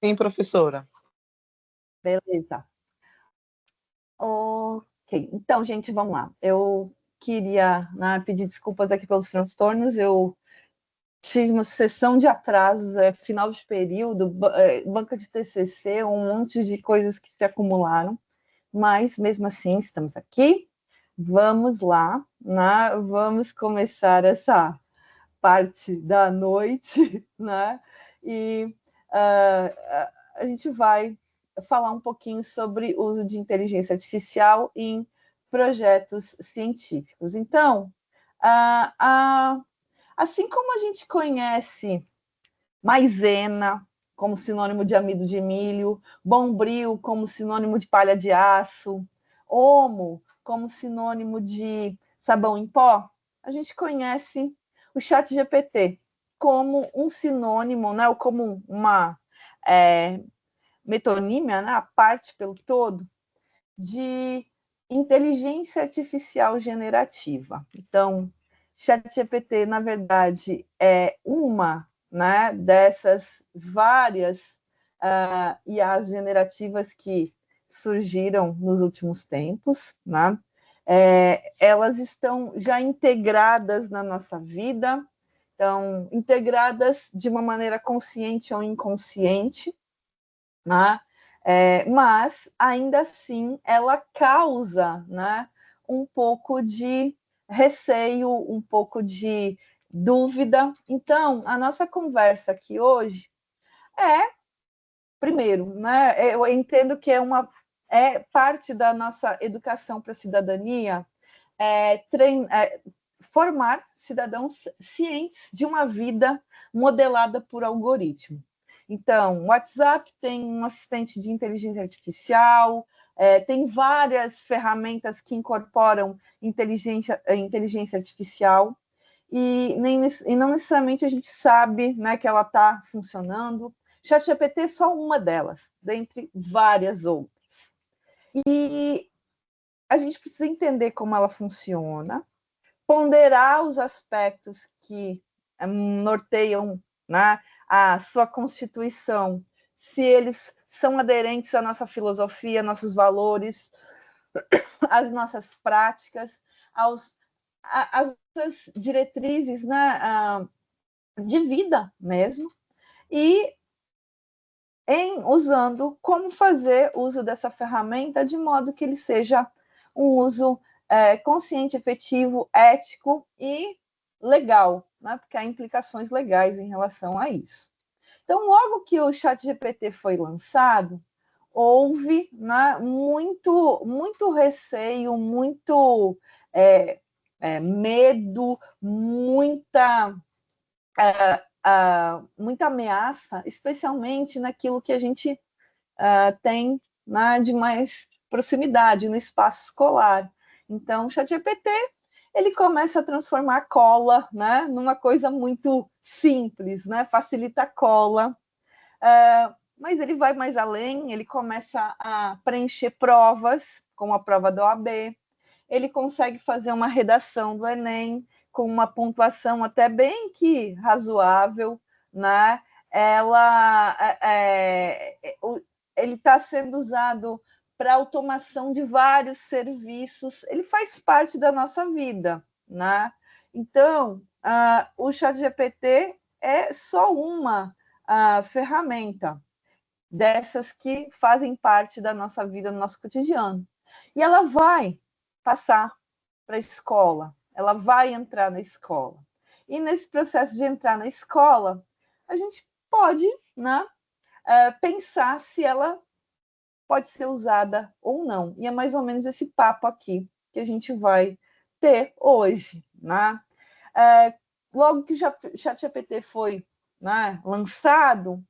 Sim, professora. Beleza. Ok, então, gente, vamos lá. Eu queria, né, pedir desculpas aqui pelos transtornos. Eu tive uma sessão de atrasos, final de período, banca de TCC, um monte de coisas que se acumularam, mas mesmo assim estamos aqui. Vamos lá, né? Vamos começar essa parte da noite, né? E a gente vai falar um pouquinho sobre o uso de inteligência artificial em projetos científicos. Então, assim como a gente conhece maisena como sinônimo de amido de milho, bombril como sinônimo de palha de aço, omo como sinônimo de sabão em pó, a gente conhece o chat GPT como um sinônimo, né, ou como uma metonímia, né, a parte pelo todo, de inteligência artificial generativa. Então, ChatGPT, na verdade, é uma, né, dessas várias IAs generativas que surgiram nos últimos tempos, né? Elas estão já integradas na nossa vida, então, integradas de uma maneira consciente ou inconsciente, né? Mas, ainda assim, ela causa, né, um pouco de receio, um pouco de dúvida. Então, a nossa conversa aqui hoje primeiro, né, eu entendo que é parte da nossa educação para a cidadania, formar cidadãos cientes de uma vida modelada por algoritmo. Então, o WhatsApp tem um assistente de inteligência artificial, tem várias ferramentas que incorporam inteligência artificial, e não necessariamente a gente sabe, né, que ela está funcionando. ChatGPT é só uma delas, dentre várias outras. E a gente precisa entender como ela funciona, ponderar os aspectos que norteiam, né, a sua constituição, se eles são aderentes à nossa filosofia, nossos valores, às nossas práticas, às diretrizes, né, de vida mesmo, e usando como fazer uso dessa ferramenta de modo que ele seja um uso consciente, efetivo, ético e legal, né? Porque há implicações legais em relação a isso. Então, logo que o ChatGPT foi lançado, houve, né, muito receio, muito medo, muita ameaça, especialmente naquilo que a gente tem, né, de mais proximidade no espaço escolar. Então, o ChatGPT ele começa a transformar a cola, né, numa coisa muito simples, né, facilita a cola, mas ele vai mais além, ele começa a preencher provas, como a prova da OAB, ele consegue fazer uma redação do Enem com uma pontuação até bem que razoável, né? Ele está sendo usado para automação de vários serviços, ele faz parte da nossa vida, né? Então, o ChatGPT é só uma ferramenta dessas que fazem parte da nossa vida, do nosso cotidiano. E ela vai passar para a escola, ela vai entrar na escola. E nesse processo de entrar na escola, a gente pode, né, pensar se ela pode ser usada ou não. E é mais ou menos esse papo aqui que a gente vai ter hoje, né? Logo que o ChatGPT foi, né, lançado,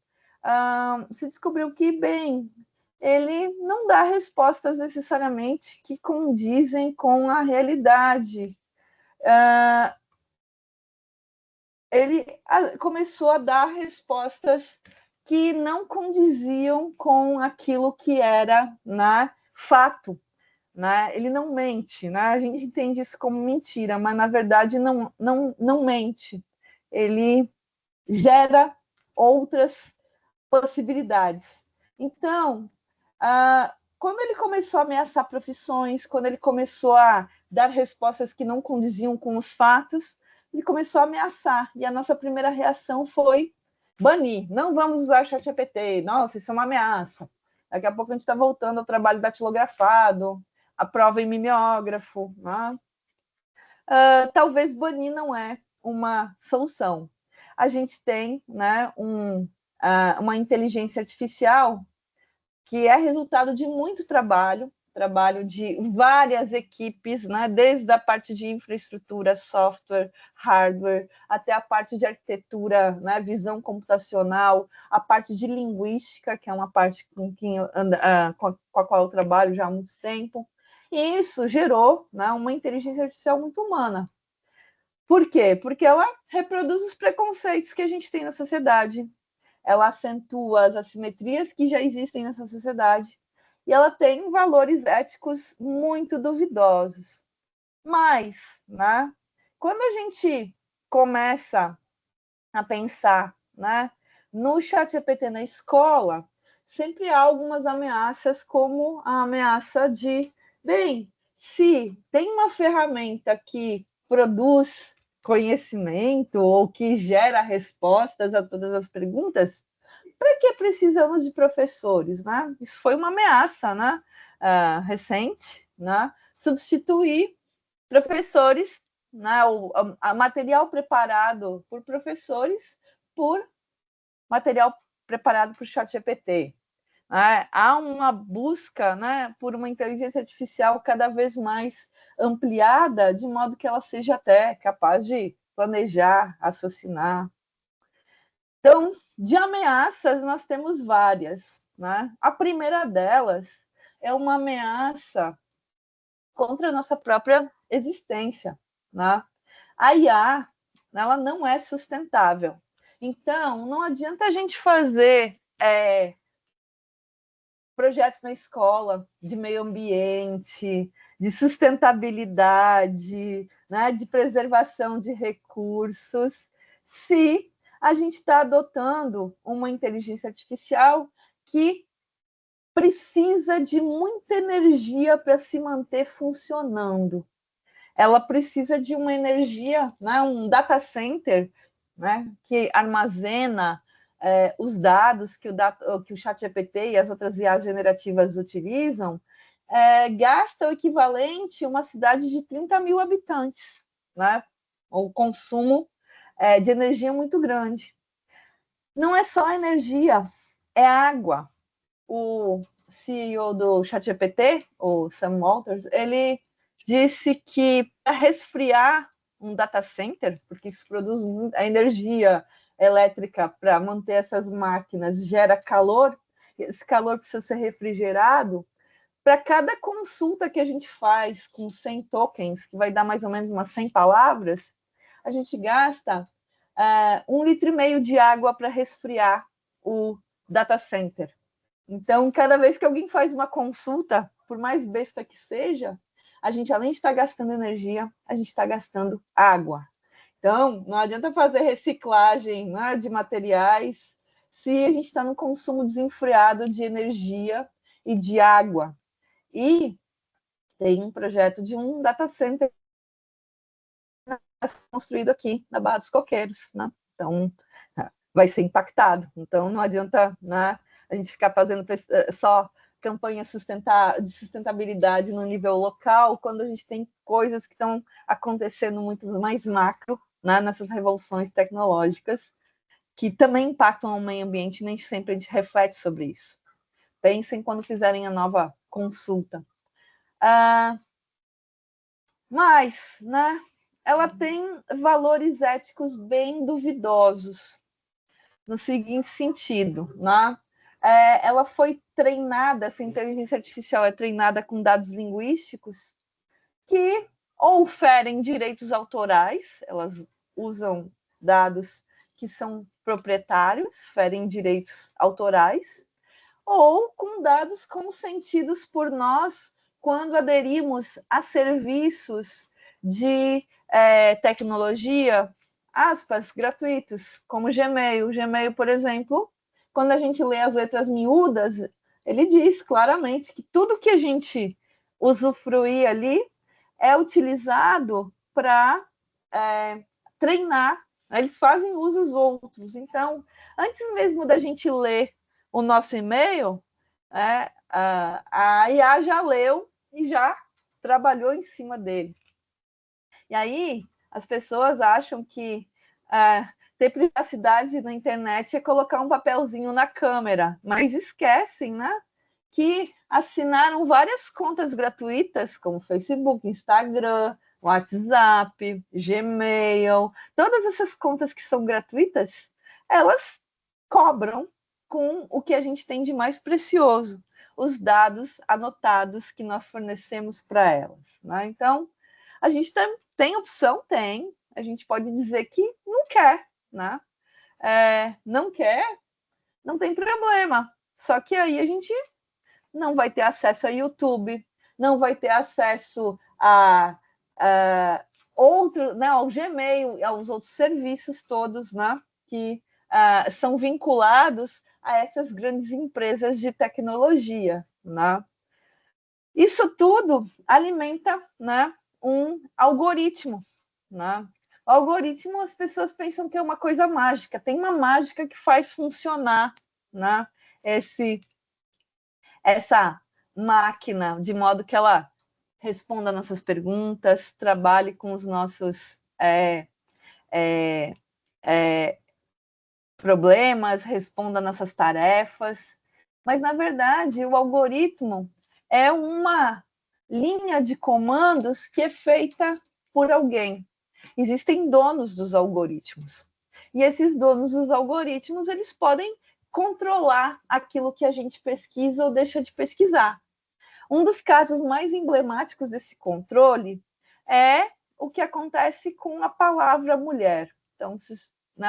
se descobriu que, bem, ele não dá respostas necessariamente que condizem com a realidade. Ele começou a dar respostas que não condiziam com aquilo que era, né, fato. Né? Ele não mente, né? A gente entende isso como mentira, mas na verdade não mente. Ele gera outras possibilidades. Então, quando ele começou a ameaçar profissões, quando ele começou a dar respostas que não condiziam com os fatos, ele começou a ameaçar. E a nossa primeira reação foi banir. Não vamos usar o ChatGPT. Nossa, isso é uma ameaça. Daqui a pouco a gente está voltando ao trabalho datilografado, a prova em mimeógrafo. Né? Talvez banir não é uma solução. A gente tem, né, uma inteligência artificial que é resultado de muito trabalho de várias equipes, né, desde a parte de infraestrutura, software, hardware, até a parte de arquitetura, né, visão computacional, a parte de linguística, que é uma parte com a qual eu trabalho já há muito tempo. E isso gerou, né, uma inteligência artificial muito humana. Por quê? Porque ela reproduz os preconceitos que a gente tem na sociedade, ela acentua as assimetrias que já existem nessa sociedade e ela tem valores éticos muito duvidosos. Mas, né, quando a gente começa a pensar, né, no ChatGPT na escola, sempre há algumas ameaças, como a ameaça de, bem, se tem uma ferramenta que produz conhecimento ou que gera respostas a todas as perguntas, para que precisamos de professores, né? Isso foi uma ameaça, né? Recente, né? Substituir professores, né? O material preparado por professores por material preparado por ChatGPT. Há uma busca, né, por uma inteligência artificial cada vez mais ampliada, de modo que ela seja até capaz de planejar, raciocinar. Então, de ameaças, nós temos várias. Né? A primeira delas é uma ameaça contra a nossa própria existência. Né? A IA, ela não é sustentável. Então, não adianta a gente fazer projetos na escola de meio ambiente, de sustentabilidade, né, de preservação de recursos, se a gente está adotando uma inteligência artificial que precisa de muita energia para se manter funcionando. Ela precisa de uma energia, né, um data center, né, que armazena os dados que o ChatGPT e as outras IAs generativas utilizam, gasta o equivalente a uma cidade de 30 mil habitantes, né? O consumo de energia muito grande. Não é só energia, é água. O CEO do ChatGPT, o Sam Walters, ele disse que para resfriar um data center, porque isso produz a energia elétrica para manter essas máquinas, gera calor, esse calor precisa ser refrigerado. Para cada consulta que a gente faz com 100 tokens, que vai dar mais ou menos umas 100 palavras, a gente gasta 1,5 litro de água para resfriar o data center. Então, cada vez que alguém faz uma consulta, por mais besta que seja, a gente, além de estar gastando energia, a gente está gastando água. Então, não adianta fazer reciclagem, né, de materiais se a gente está no consumo desenfreado de energia e de água. E tem um projeto de um data center construído aqui na Barra dos Coqueiros, né? Então, vai ser impactado. Então, não adianta, né, a gente ficar fazendo só campanha de sustentabilidade no nível local, quando a gente tem coisas que estão acontecendo muito mais macro, né, nessas revoluções tecnológicas, que também impactam o meio ambiente, nem sempre a gente reflete sobre isso. Pensem quando fizerem a nova consulta. Mas, né, ela tem valores éticos bem duvidosos, no seguinte sentido, né? Ela foi treinada, essa inteligência artificial é treinada com dados linguísticos que ou ferem direitos autorais, elas usam dados que são proprietários, ferem direitos autorais, ou com dados consentidos por nós quando aderimos a serviços de tecnologia, aspas, gratuitos, como o Gmail. O Gmail, por exemplo, quando a gente lê as letras miúdas, ele diz claramente que tudo que a gente usufruir ali é utilizado para treinar. Eles fazem usos outros. Então, antes mesmo da gente ler o nosso e-mail, a IA já leu e já trabalhou em cima dele. E aí, as pessoas acham que ter privacidade na internet é colocar um papelzinho na câmera, mas esquecem, né? Que assinaram várias contas gratuitas, como Facebook, Instagram, WhatsApp, Gmail, todas essas contas que são gratuitas, elas cobram com o que a gente tem de mais precioso, os dados anotados que nós fornecemos para elas. Né? Então, a gente tem opção? Tem. A gente pode dizer que não quer, né? Não quer, não tem problema. Só que aí a gente não vai ter acesso a YouTube, não vai ter acesso a outro, né, ao Gmail, aos outros serviços todos, né, que são vinculados a essas grandes empresas de tecnologia, né? Isso tudo alimenta, né, um algoritmo, né? O algoritmo, as pessoas pensam que é uma coisa mágica, tem uma mágica que faz funcionar, né, essa máquina, de modo que ela responda nossas perguntas, trabalhe com os nossos problemas, responda nossas tarefas. Mas, na verdade, o algoritmo é uma linha de comandos que é feita por alguém. Existem donos dos algoritmos. E esses donos dos algoritmos, eles podem controlar aquilo que a gente pesquisa ou deixa de pesquisar. Um dos casos mais emblemáticos desse controle é o que acontece com a palavra mulher. Então,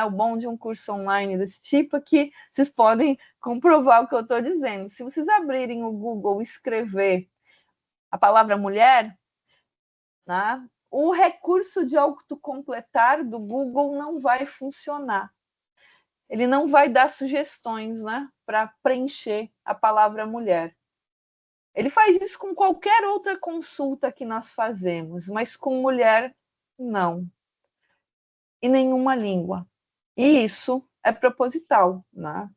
o bom de um curso online desse tipo é que vocês podem comprovar o que eu estou dizendo. Se vocês abrirem o Google e escrever a palavra mulher, né, o recurso de autocompletar do Google não vai funcionar. Ele não vai dar sugestões, né, para preencher a palavra mulher. Ele faz isso com qualquer outra consulta que nós fazemos, mas com mulher, não. E nenhuma língua. E isso é proposital, né?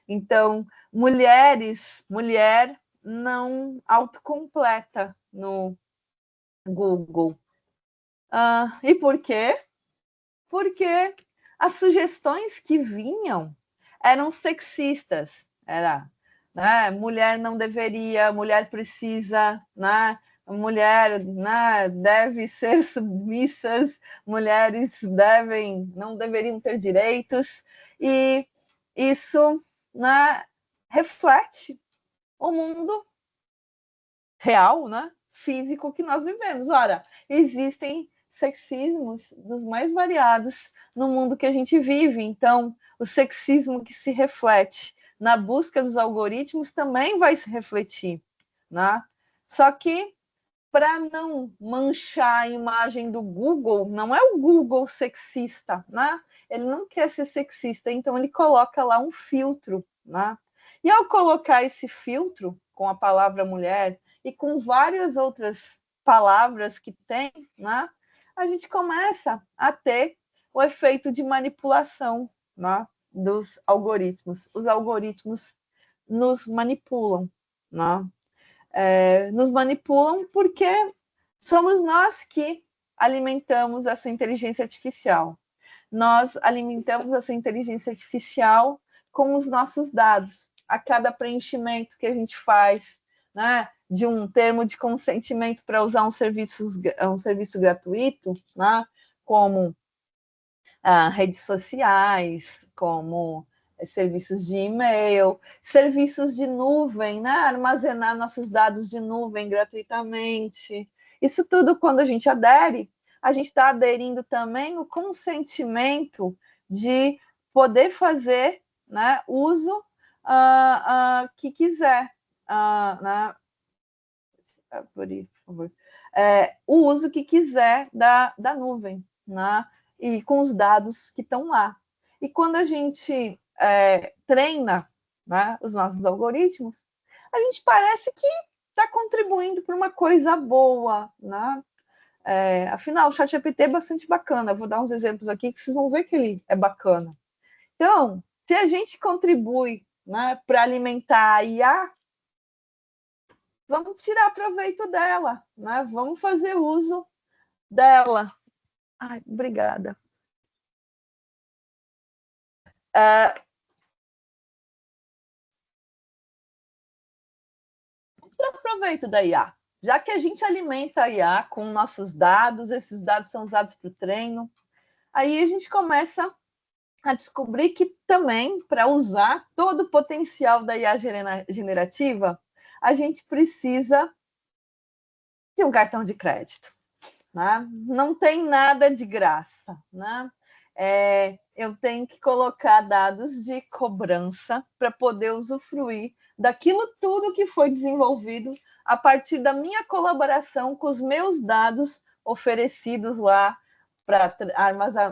Então, mulher não autocompleta no Google. E por quê? Porque as sugestões que vinham eram sexistas. Era, né, mulher não deveria, mulher precisa, né, mulher, né, deve ser submissas, mulheres não deveriam ter direitos, e isso, né, reflete o mundo real, né, físico que nós vivemos. Ora, existem sexismos dos mais variados no mundo que a gente vive. Então, o sexismo que se reflete na busca dos algoritmos também vai se refletir, né? Só que, para não manchar a imagem do Google, não é o Google sexista, né? Ele não quer ser sexista, então ele coloca lá um filtro, né? E ao colocar esse filtro com a palavra mulher e com várias outras palavras que tem, né, a gente começa a ter o efeito de manipulação, né, dos algoritmos. Os algoritmos nos manipulam, né? Nos manipulam porque somos nós que alimentamos essa inteligência artificial. Nós alimentamos essa inteligência artificial com os nossos dados. A cada preenchimento que a gente faz, né, de um termo de consentimento para usar um serviço gratuito, né, como redes sociais, como serviços de e-mail, serviços de nuvem, né, armazenar nossos dados de nuvem gratuitamente. Isso tudo, quando a gente adere, a gente está aderindo também o consentimento de poder fazer, né, uso que quiser, né, por favor, o uso que quiser da nuvem, né, e com os dados que estão lá. E quando a gente treina né, os nossos algoritmos, a gente parece que está contribuindo para uma coisa boa, né? Afinal, o ChatGPT é bastante bacana. Eu vou dar uns exemplos aqui que vocês vão ver que ele é bacana. Então, se a gente contribui, né, para alimentar a IA, vamos tirar proveito dela, né? Vamos fazer uso dela. Ai, obrigada. Tirar proveito da IA. Já que a gente alimenta a IA com nossos dados, esses dados são usados para o treino, aí a gente começa a descobrir que também, para usar todo o potencial da IA generativa, a gente precisa de um cartão de crédito. Né? Não tem nada de graça. Né? Eu tenho que colocar dados de cobrança para poder usufruir daquilo tudo que foi desenvolvido a partir da minha colaboração com os meus dados oferecidos lá para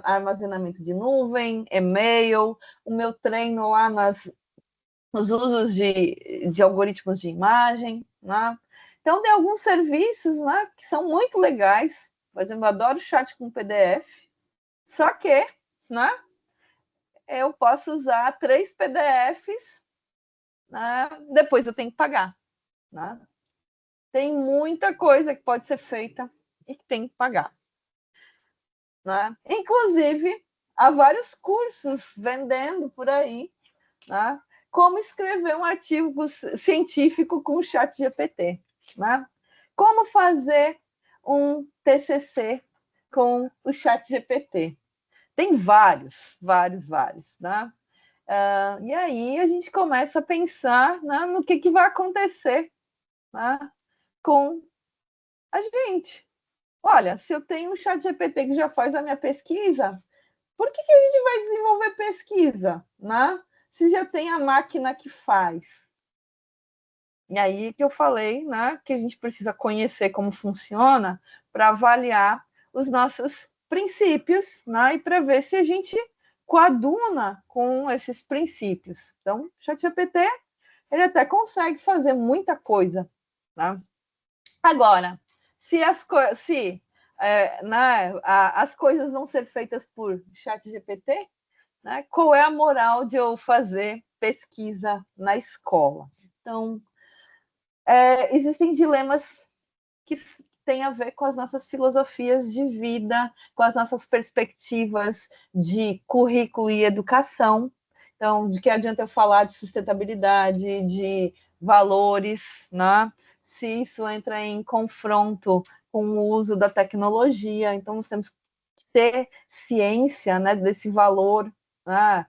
armazenamento de nuvem, e-mail, o meu treino lá nos usos de algoritmos de imagem. Né? Então, tem alguns serviços, né, que são muito legais. Por exemplo, eu adoro chat com PDF, só que, né, eu posso usar 3 PDFs, né, depois eu tenho que pagar. Né? Tem muita coisa que pode ser feita e que tem que pagar. Né? Inclusive, há vários cursos vendendo por aí, né, como escrever um artigo científico com o ChatGPT. Né? Como fazer um TCC com o ChatGPT. Tem vários. Né? E aí a gente começa a pensar, né, no que vai acontecer, né, com a gente. Olha, se eu tenho um ChatGPT que já faz a minha pesquisa, por que a gente vai desenvolver pesquisa? Né? Se já tem a máquina que faz. E aí que eu falei, né, que a gente precisa conhecer como funciona para avaliar os nossos princípios, né, e para ver se a gente coaduna com esses princípios. Então, o ChatGPT, ele até consegue fazer muita coisa. Né? Agora, se as coisas vão ser feitas por ChatGPT, né, qual é a moral de eu fazer pesquisa na escola? Então, existem dilemas que têm a ver com as nossas filosofias de vida, com as nossas perspectivas de currículo e educação. Então, de que adianta eu falar de sustentabilidade, de valores, né? Se isso entra em confronto com o uso da tecnologia. Então, nós temos que ter ciência, né, desse valor, né,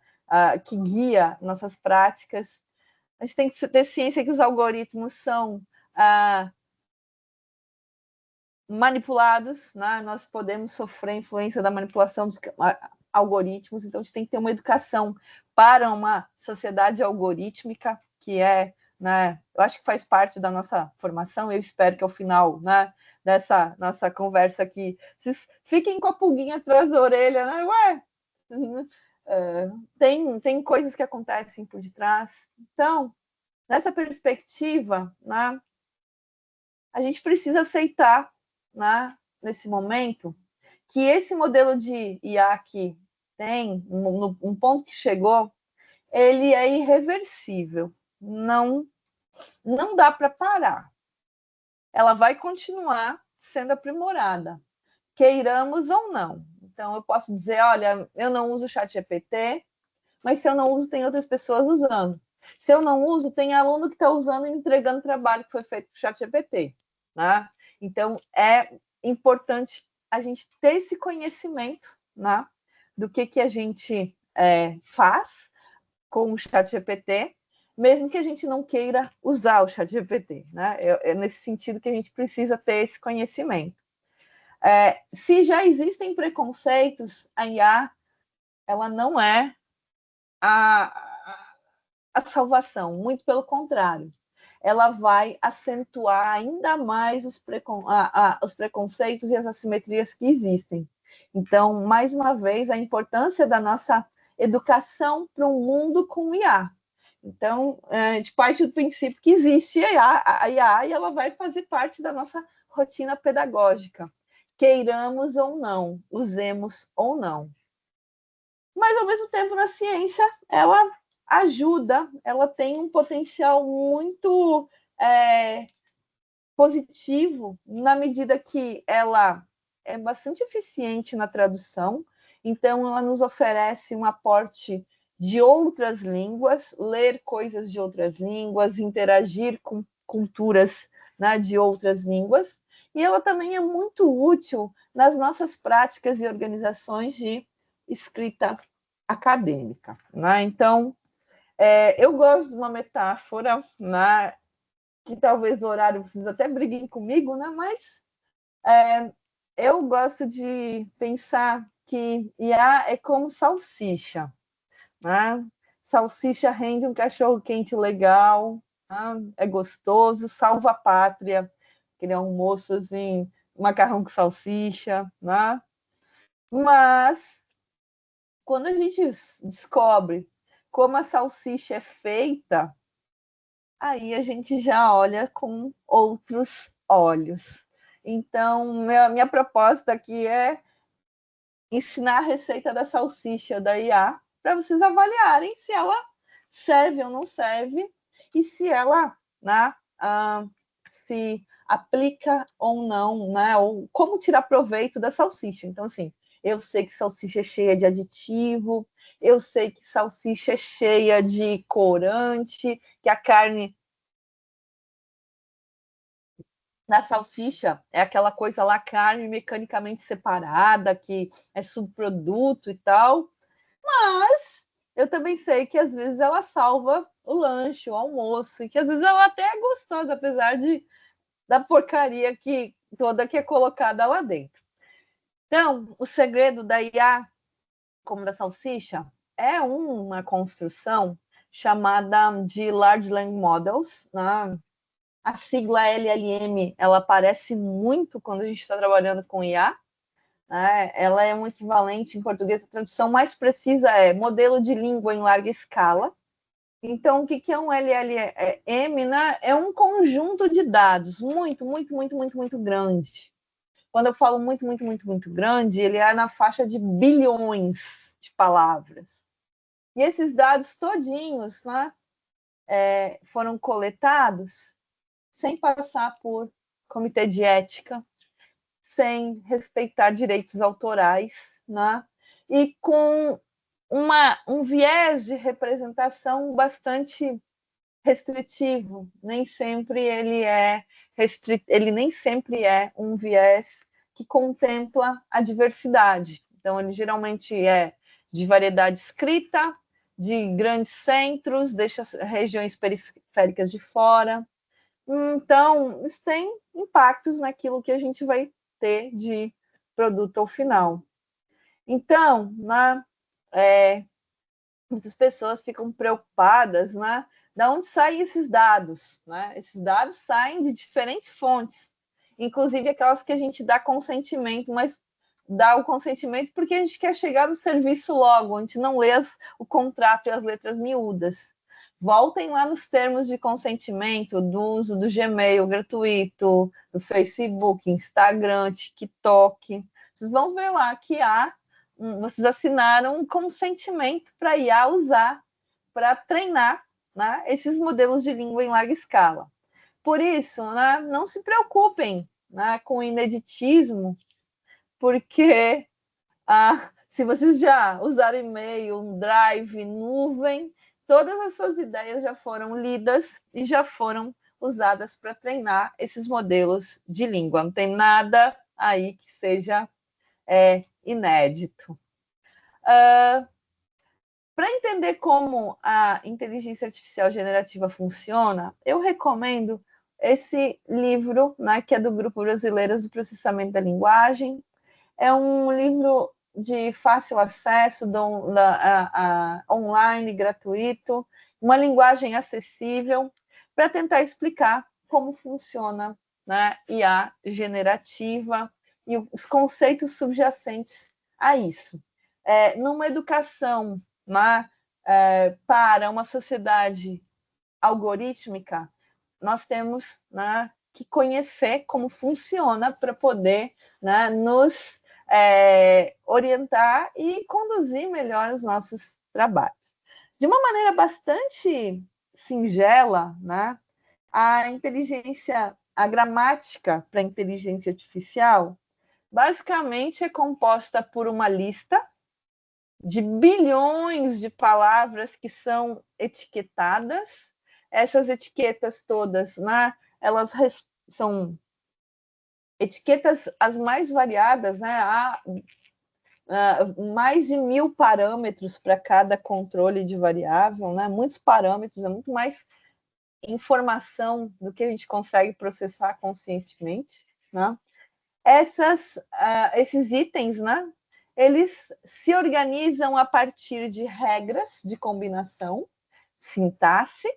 que guia nossas práticas. A gente tem que ter ciência que os algoritmos são manipulados, né? Nós podemos sofrer influência da manipulação dos algoritmos, então a gente tem que ter uma educação para uma sociedade algorítmica, que né, eu acho que faz parte da nossa formação. Eu espero que ao final, né, dessa nossa conversa aqui, vocês fiquem com a pulguinha atrás da orelha, né? Ué, tem coisas que acontecem por detrás. Então, nessa perspectiva, né, a gente precisa aceitar, né, nesse momento, que esse modelo de IA que tem, um ponto que chegou, ele é irreversível. Não dá para parar. Ela vai continuar sendo aprimorada, queiramos ou não. Então, eu posso dizer, olha, eu não uso o ChatGPT, mas se eu não uso, tem outras pessoas usando. Se eu não uso, tem aluno que está usando e entregando trabalho que foi feito por ChatGPT. Né? Então, é importante a gente ter esse conhecimento, né, do que a gente faz com o ChatGPT, mesmo que a gente não queira usar o ChatGPT. Né? É nesse sentido que a gente precisa ter esse conhecimento. Se já existem preconceitos, a IA ela não é a salvação, muito pelo contrário. Ela vai acentuar ainda mais os preconceitos e as assimetrias que existem. Então, mais uma vez, a importância da nossa educação para um mundo com IA. Então, a gente parte do princípio que existe a IA e ela vai fazer parte da nossa rotina pedagógica, queiramos ou não, usemos ou não. Mas, ao mesmo tempo, na ciência, ela ajuda, ela tem um potencial muito positivo, na medida que ela é bastante eficiente na tradução, então ela nos oferece um aporte de outras línguas, ler coisas de outras línguas, interagir com culturas, né, de outras línguas, e ela também é muito útil nas nossas práticas e organizações de escrita acadêmica, né? Então, eu gosto de uma metáfora, né, que talvez o horário vocês até briguem comigo, né? Mas eu gosto de pensar que IA é como salsicha, né? Salsicha rende um cachorro quente legal, né? É gostoso, salva a pátria, aquele almoço assim, macarrão com salsicha, né? Mas quando a gente descobre como a salsicha é feita, aí a gente já olha com outros olhos. Então, minha proposta aqui é ensinar a receita da salsicha da IA para vocês avaliarem se ela serve ou não serve e se ela, né, se aplica ou não, né, ou como tirar proveito da salsicha. Então, assim, eu sei que salsicha é cheia de aditivo, eu sei que salsicha é cheia de corante, que a carne na salsicha é aquela coisa lá, carne mecanicamente separada, que é subproduto e tal. Mas eu também sei que às vezes ela salva o lanche, o almoço, e que às vezes ela até é gostosa, apesar da porcaria toda que é colocada lá dentro. Então, o segredo da IA, como da salsicha, é uma construção chamada de Large Language Models, né? A sigla LLM, ela aparece muito quando a gente está trabalhando com IA, né? Ela é um equivalente em português, a tradução mais precisa é modelo de língua em larga escala. Então, o que é um LLM? Né? É um conjunto de dados muito, muito, muito, muito, muito grande. Quando eu falo muito, muito, muito, muito grande, ele é na faixa de bilhões de palavras. E esses dados todinhos, né, foram coletados sem passar por comitê de ética, sem respeitar direitos autorais, né? E com um viés de representação bastante restritivo. Nem sempre ele nem sempre é um viés que contempla a diversidade. Então, ele geralmente é de variedade escrita, de grandes centros, deixa as regiões periféricas de fora. Então, isso tem impactos naquilo que a gente vai ter de produto ao final. Então, muitas pessoas ficam preocupadas, né? Da onde saem esses dados, né? Esses dados saem de diferentes fontes, inclusive aquelas que a gente dá consentimento, mas dá o consentimento porque a gente quer chegar no serviço logo, a gente não lê o contrato e as letras miúdas. Voltem lá nos termos de consentimento do uso do Gmail gratuito, do Facebook, Instagram, TikTok. Vocês vão ver lá que vocês assinaram um consentimento para a IA usar para treinar, né, esses modelos de língua em larga escala. Por isso, né, não se preocupem, né, com o ineditismo, porque se vocês já usaram e-mail, um drive, nuvem, todas as suas ideias já foram lidas e já foram usadas para treinar esses modelos de língua. Não tem nada aí que seja inédito. Para entender como a inteligência artificial generativa funciona, eu recomendo esse livro, né, que é do Grupo Brasileiras do Processamento da Linguagem. É um livro de fácil acesso, online, gratuito, uma linguagem acessível, para tentar explicar como funciona, né, IA generativa e os conceitos subjacentes a isso. Numa educação, né, para uma sociedade algorítmica, nós temos, né, que conhecer como funciona para poder, né, nos orientar e conduzir melhor os nossos trabalhos. De uma maneira bastante singela, né, a gramática para a inteligência artificial, basicamente é composta por uma lista de bilhões de palavras que são etiquetadas. Essas etiquetas todas, né, elas são etiquetas as mais variadas, né? Há mais de 1000 parâmetros para cada controle de variável, né? Muitos parâmetros, é muito mais informação do que a gente consegue processar conscientemente, né? Esses itens, né? Eles se organizam a partir de regras de combinação, sintaxe,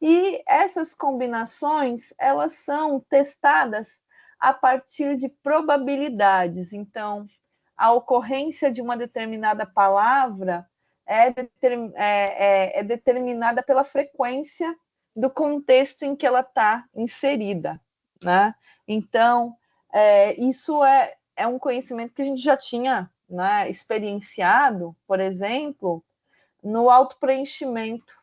e essas combinações, elas são testadas a partir de probabilidades. Então, a ocorrência de uma determinada palavra é determinada pela frequência do contexto em que ela está inserida, né? Então, isso é um conhecimento que a gente já tinha, né, experienciado, por exemplo, no autopreenchimento,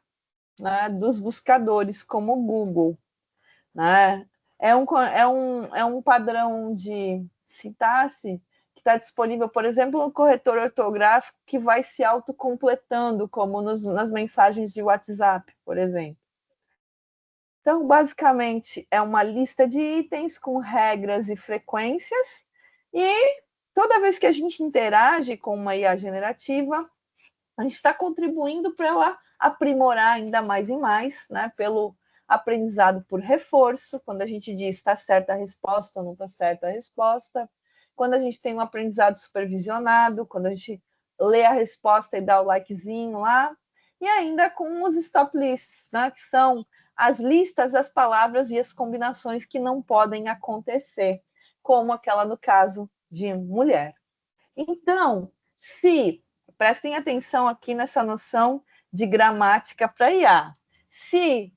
né, dos buscadores, como o Google, né? É um padrão de sintaxe que está disponível, por exemplo, no corretor ortográfico, que vai se autocompletando, como nas mensagens de WhatsApp, por exemplo. Então, basicamente, é uma lista de itens com regras e frequências, e toda vez que a gente interage com uma IA generativa, a gente está contribuindo para ela aprimorar ainda mais e mais, né? Pelo aprendizado por reforço, quando a gente diz está certa a resposta ou não está certa a resposta, quando a gente tem um aprendizado supervisionado, quando a gente lê a resposta e dá o likezinho lá, e ainda com os stop lists, né? Que são as listas das palavras e as combinações que não podem acontecer, como aquela no caso de mulher. Então, se prestem atenção aqui nessa noção de gramática para IA. Se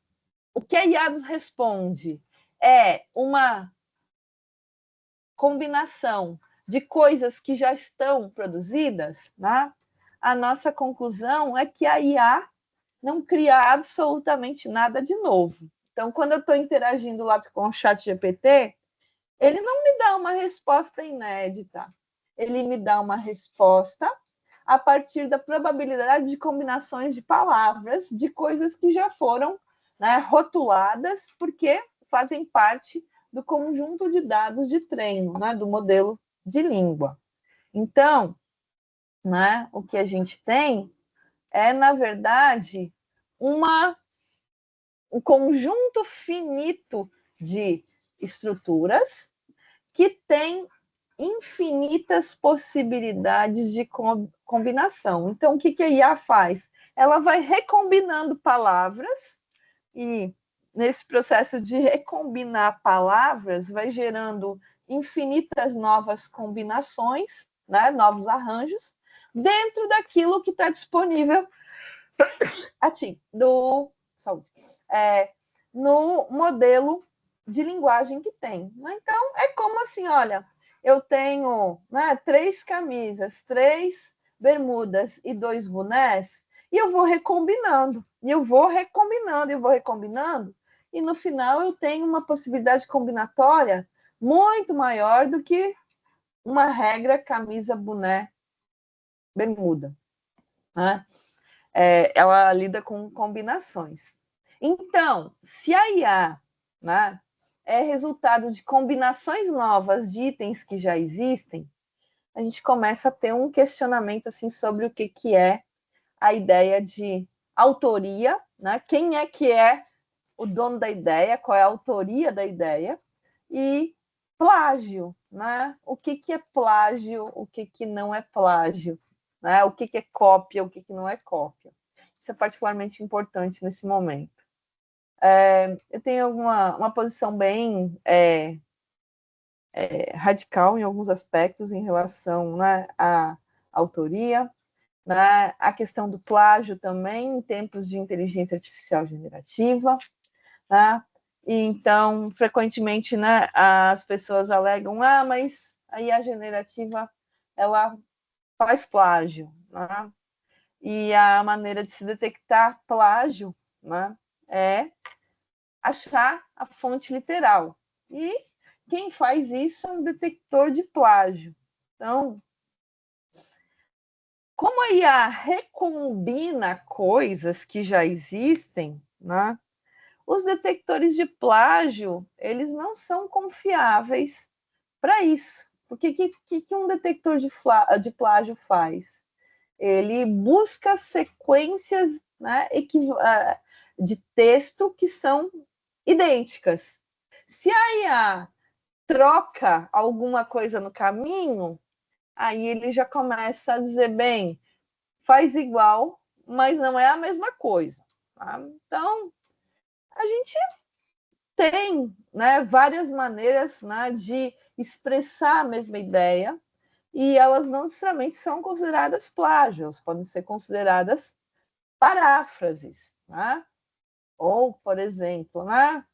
o que a IA nos responde é uma combinação de coisas que já estão produzidas, né? A nossa conclusão é que a IA não cria absolutamente nada de novo. Então, quando eu estou interagindo lá com o chat GPT, ele não me dá uma resposta inédita. Ele me dá uma resposta a partir da probabilidade de combinações de palavras, de coisas que já foram, né, rotuladas, porque fazem parte do conjunto de dados de treino, né, do modelo de língua. Então, né, o que a gente tem é, na verdade, um conjunto finito de estruturas que tem infinitas possibilidades de combinação. Então, o que a IA faz? Ela vai recombinando palavras e, nesse processo de recombinar palavras, vai gerando infinitas novas combinações, né, novos arranjos, dentro daquilo que está disponível no modelo de linguagem que tem. Então, é como assim, olha, eu tenho, né, 3 camisas, 3 bermudas e 2 bonés, e eu vou recombinando, e no final eu tenho uma possibilidade combinatória muito maior do que uma regra camisa, boné, bermuda, né? Ela lida com combinações. Então, se a IA, né, é resultado de combinações novas de itens que já existem, a gente começa a ter um questionamento assim, sobre o que é a ideia de autoria, né? Quem é que é o dono da ideia, qual é a autoria da ideia, e plágio, né? O que é plágio, o que não é plágio, né? O que é cópia, o que não é cópia. Isso é particularmente importante nesse momento. Eu tenho uma posição bem radical em alguns aspectos em relação, né, à autoria. né? A questão do plágio também, em tempos de inteligência artificial generativa, né? E então, frequentemente, né, as pessoas alegam, mas aí a generativa, ela faz plágio, né? E a maneira de se detectar plágio, né, é achar a fonte literal. E quem faz isso é um detector de plágio. Então, como a IA recombina coisas que já existem, né, os detectores de plágio, eles não são confiáveis para isso. Porque o que um detector de plágio faz? Ele busca sequências, né, de texto que são idênticas. Se a IA troca alguma coisa no caminho, aí ele já começa a dizer, bem, faz igual, mas não é a mesma coisa. Tá? Então, a gente tem, né, várias maneiras, né, de expressar a mesma ideia, e elas não necessariamente são consideradas plágios, podem ser consideradas paráfrases, né? Ou, por exemplo, né?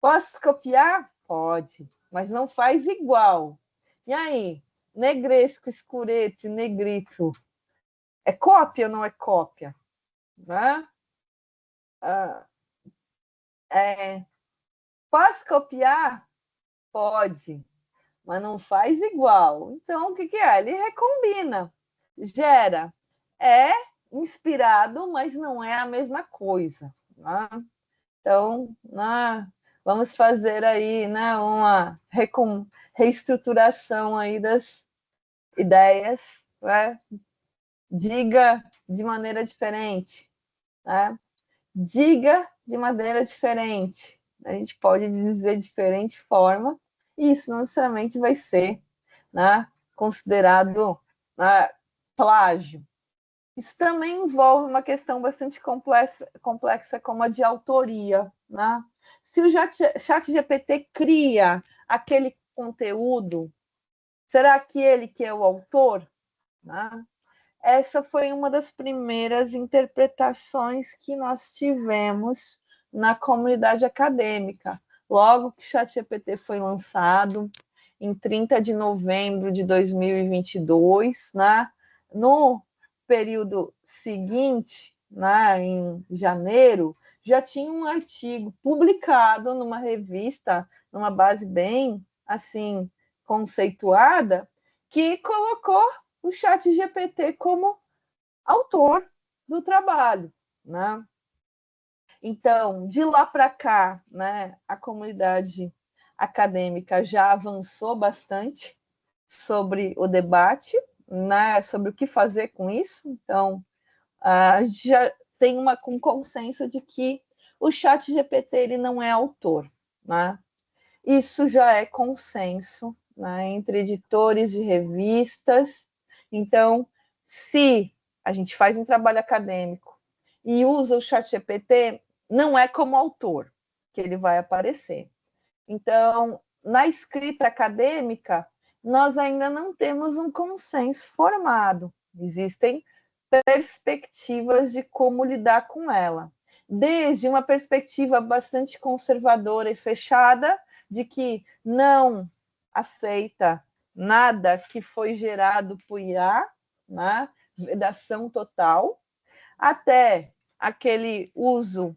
Posso copiar? Pode, mas não faz igual. E aí, negresco, escureto e negrito, é cópia ou não é cópia? Né? Ah, posso copiar? Pode, mas não faz igual. Então, o que, que é? Ele recombina, gera. É inspirado, mas não é a mesma coisa. Né? Então, vamos fazer aí, né, uma reestruturação aí das ideias, né? Diga de maneira diferente, né? Diga de maneira diferente. A gente pode dizer de diferente forma, e isso não necessariamente vai ser, né, considerado, né, plágio. Isso também envolve uma questão bastante complexa como a de autoria. Né? Se o ChatGPT cria aquele conteúdo, será que ele que é o autor? Né? Essa foi uma das primeiras interpretações que nós tivemos na comunidade acadêmica. Logo que o ChatGPT foi lançado, em 30 de novembro de 2022, né? No período seguinte, né, em janeiro, já tinha um artigo publicado numa revista, numa base bem assim conceituada, que colocou o ChatGPT como autor do trabalho, né? Então, de lá para cá, né, a comunidade acadêmica já avançou bastante sobre o debate, né, sobre o que fazer com isso. Então, a gente já tem um consenso de que o ChatGPT ele não é autor, né? Isso já é consenso, né, entre editores de revistas. Então, se a gente faz um trabalho acadêmico e usa o ChatGPT, não é como autor que ele vai aparecer. Então, na escrita acadêmica, nós ainda não temos um consenso formado. Existem perspectivas de como lidar com ela. Desde uma perspectiva bastante conservadora e fechada, de que não aceita nada que foi gerado por IA, né? Vedação total, até aquele uso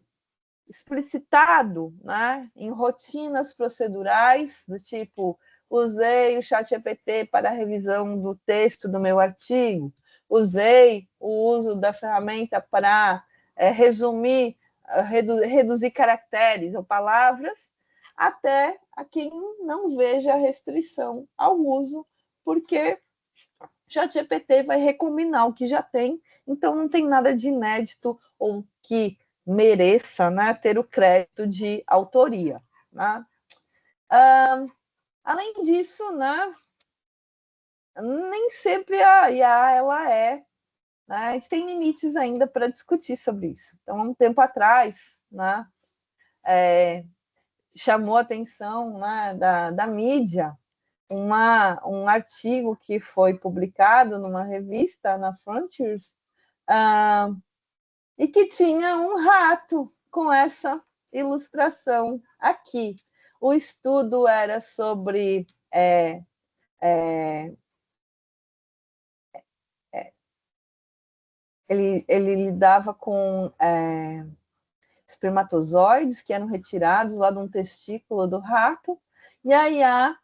explicitado, né, em rotinas procedurais, do tipo, usei o ChatGPT para a revisão do texto do meu artigo, usei o uso da ferramenta para resumir, reduzir caracteres ou palavras, até a quem não veja restrição ao uso, porque o ChatGPT vai recombinar o que já tem, então não tem nada de inédito ou que mereça, né, ter o crédito de autoria. Né? Além disso, né, nem sempre a IA ela é, né, a gente tem limites ainda para discutir sobre isso. Então, há um tempo atrás, né, chamou a atenção, né, da mídia um artigo que foi publicado numa revista, na Frontiers, e que tinha um rato com essa ilustração aqui. O estudo era sobre ele lidava com espermatozoides que eram retirados lá de um testículo do rato, e a IA,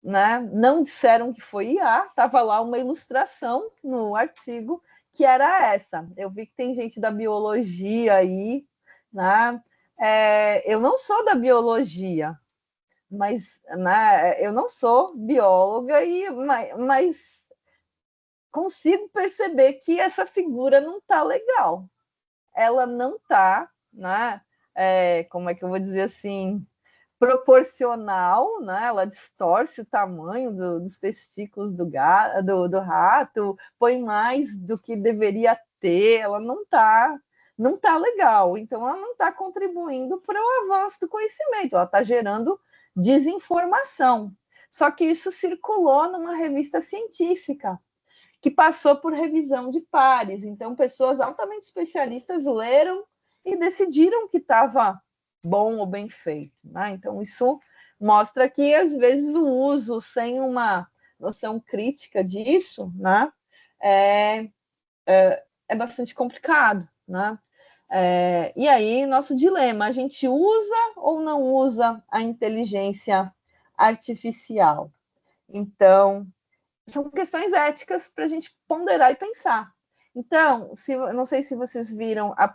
né, não disseram que foi IA, estava lá uma ilustração no artigo que era essa. Eu vi que tem gente da biologia aí, né? Eu não sou da biologia, mas, né, eu não sou bióloga, mas consigo perceber que essa figura não está legal. Ela não está, né? Como é que eu vou dizer assim? Proporcional, né? Ela distorce o tamanho dos testículos do rato, põe mais do que deveria ter, ela não tá legal, então ela não está contribuindo para o avanço do conhecimento, ela está gerando desinformação. Só que isso circulou numa revista científica, que passou por revisão de pares, então pessoas altamente especialistas leram e decidiram que estava bom ou bem feito, né? Então, isso mostra que, às vezes, o uso sem uma noção crítica disso, né, é bastante complicado, né? E aí, nosso dilema, a gente usa ou não usa a inteligência artificial? Então, são questões éticas para a gente ponderar e pensar. Então, não sei se vocês viram a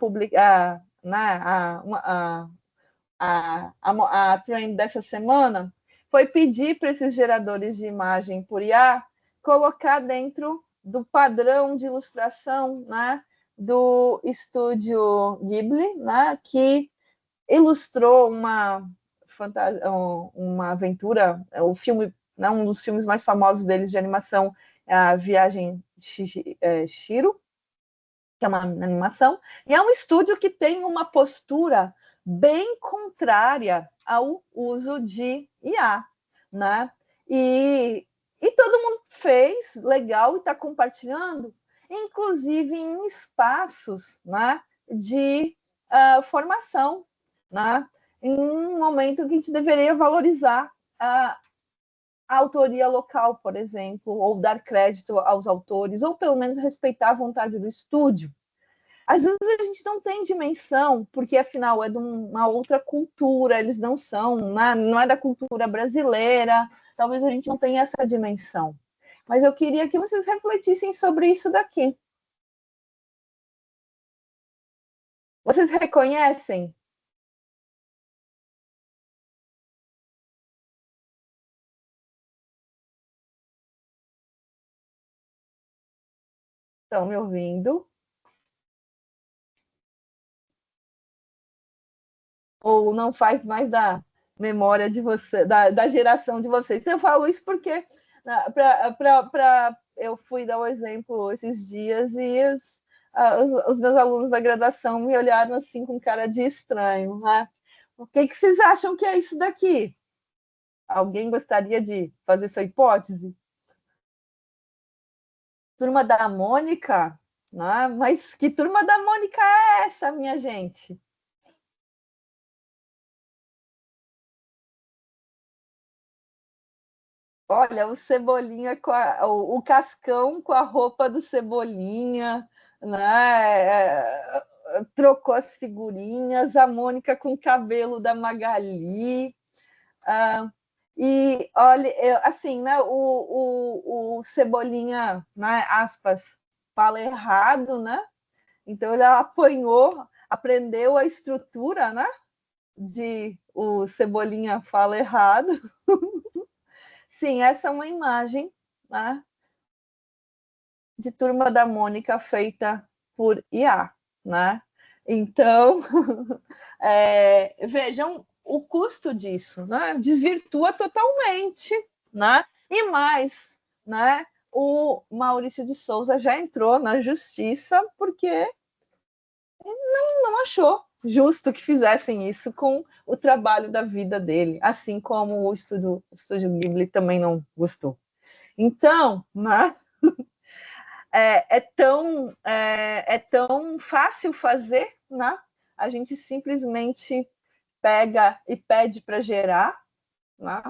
trend dessa semana, foi pedir para esses geradores de imagem por IA colocar dentro do padrão de ilustração, né, do estúdio Ghibli, né, que ilustrou uma aventura, o filme, né, um dos filmes mais famosos deles de animação, é a Viagem Chihiro, que é uma animação, e é um estúdio que tem uma postura bem contrária ao uso de IA, né? E todo mundo fez, legal, e está compartilhando, inclusive em espaços, né, de formação, né? Em um momento que a gente deveria valorizar a autoria local, por exemplo, ou dar crédito aos autores, ou pelo menos respeitar a vontade do estúdio. Às vezes a gente não tem dimensão, porque afinal é de uma outra cultura, eles não são, né? Não é da cultura brasileira, talvez a gente não tenha essa dimensão. Mas eu queria que vocês refletissem sobre isso daqui. Vocês reconhecem? Estão me ouvindo? Ou não faz mais da memória de você, da geração de vocês? Eu falo isso porque eu fui dar o exemplo esses dias e os meus alunos da graduação me olharam assim com cara de estranho, né? O que vocês acham que é isso daqui? Alguém gostaria de fazer essa hipótese? Turma da Mônica? Né? Mas que turma da Mônica é essa, minha gente? Olha, o Cebolinha o Cascão com a roupa do Cebolinha, né? Trocou as figurinhas, a Mônica com o cabelo da Magali. E olha, assim, né? O Cebolinha, né? Aspas, fala errado, né? Então ele apanhou, aprendeu a estrutura, né? De o Cebolinha fala errado. Sim, essa é uma imagem, né, de Turma da Mônica feita por IA, né? Então, vejam o custo disso, né? Desvirtua totalmente, né? E mais, né? O Maurício de Souza já entrou na justiça porque não achou justo que fizessem isso com o trabalho da vida dele, assim como o Estúdio Ghibli também não gostou. Então, né, é tão fácil fazer, né? A gente simplesmente pega e pede para gerar, né?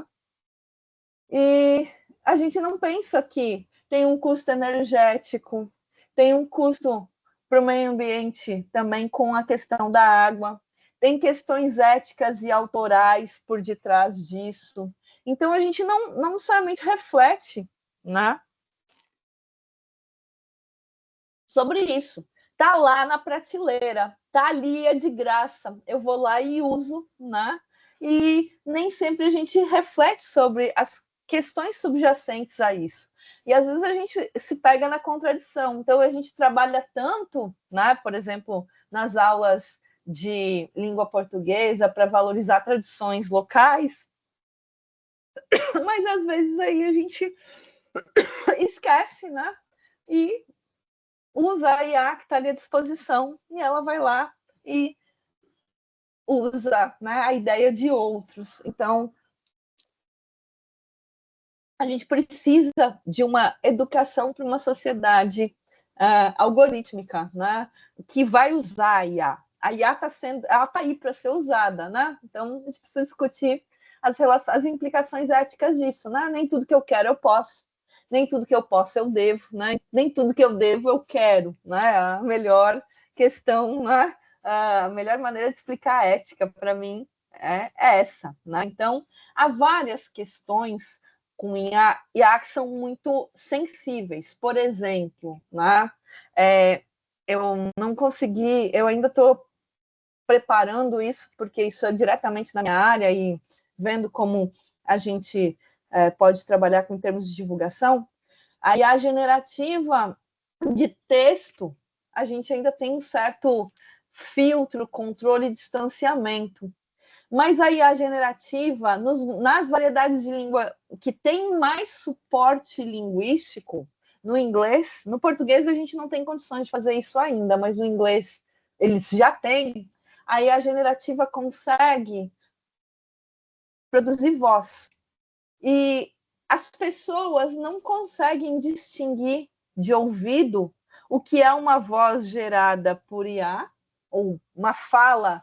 E a gente não pensa que tem um custo energético, tem um custo para o meio ambiente também com a questão da água, tem questões éticas e autorais por detrás disso. Então a gente não somente reflete, né, sobre isso. Tá lá na prateleira, tá ali, é de graça. Eu vou lá e uso, né? E nem sempre a gente reflete sobre as questões subjacentes a isso. E às vezes a gente se pega na contradição. Então a gente trabalha tanto, né? Por exemplo, nas aulas de língua portuguesa para valorizar tradições locais, mas às vezes aí a gente esquece, né? E usa a IA que está ali à disposição e ela vai lá e usa, né, a ideia de outros. Então, a gente precisa de uma educação para uma sociedade algorítmica, né, que vai usar a IA. A IA ela está aí para ser usada, né? Então, a gente precisa discutir as implicações éticas disso, né? Nem tudo que eu quero eu posso, nem tudo que eu posso eu devo, né? Nem tudo que eu devo eu quero, né? A melhor questão, né? A melhor maneira de explicar a ética para mim é essa, né? Então, há várias questões com IA que são muito sensíveis. Por exemplo, né? Eu não consegui, eu ainda estou preparando isso, porque isso é diretamente na minha área e vendo como a gente pode trabalhar com termos de divulgação. A IA generativa de texto, a gente ainda tem um certo filtro, controle e distanciamento. Mas a IA generativa, nas variedades de língua que tem mais suporte linguístico, no inglês, no português a gente não tem condições de fazer isso ainda, mas no inglês eles já têm, a IA generativa consegue produzir voz. E as pessoas não conseguem distinguir de ouvido o que é uma voz gerada por IA, ou uma fala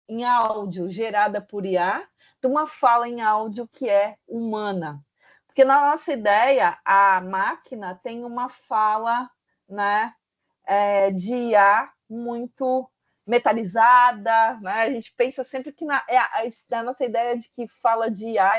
em áudio gerada por IA, de uma fala em áudio que é humana. Porque na nossa ideia, a máquina tem uma fala, né, de IA muito metalizada, né? A gente pensa sempre que a nossa ideia de que fala de IA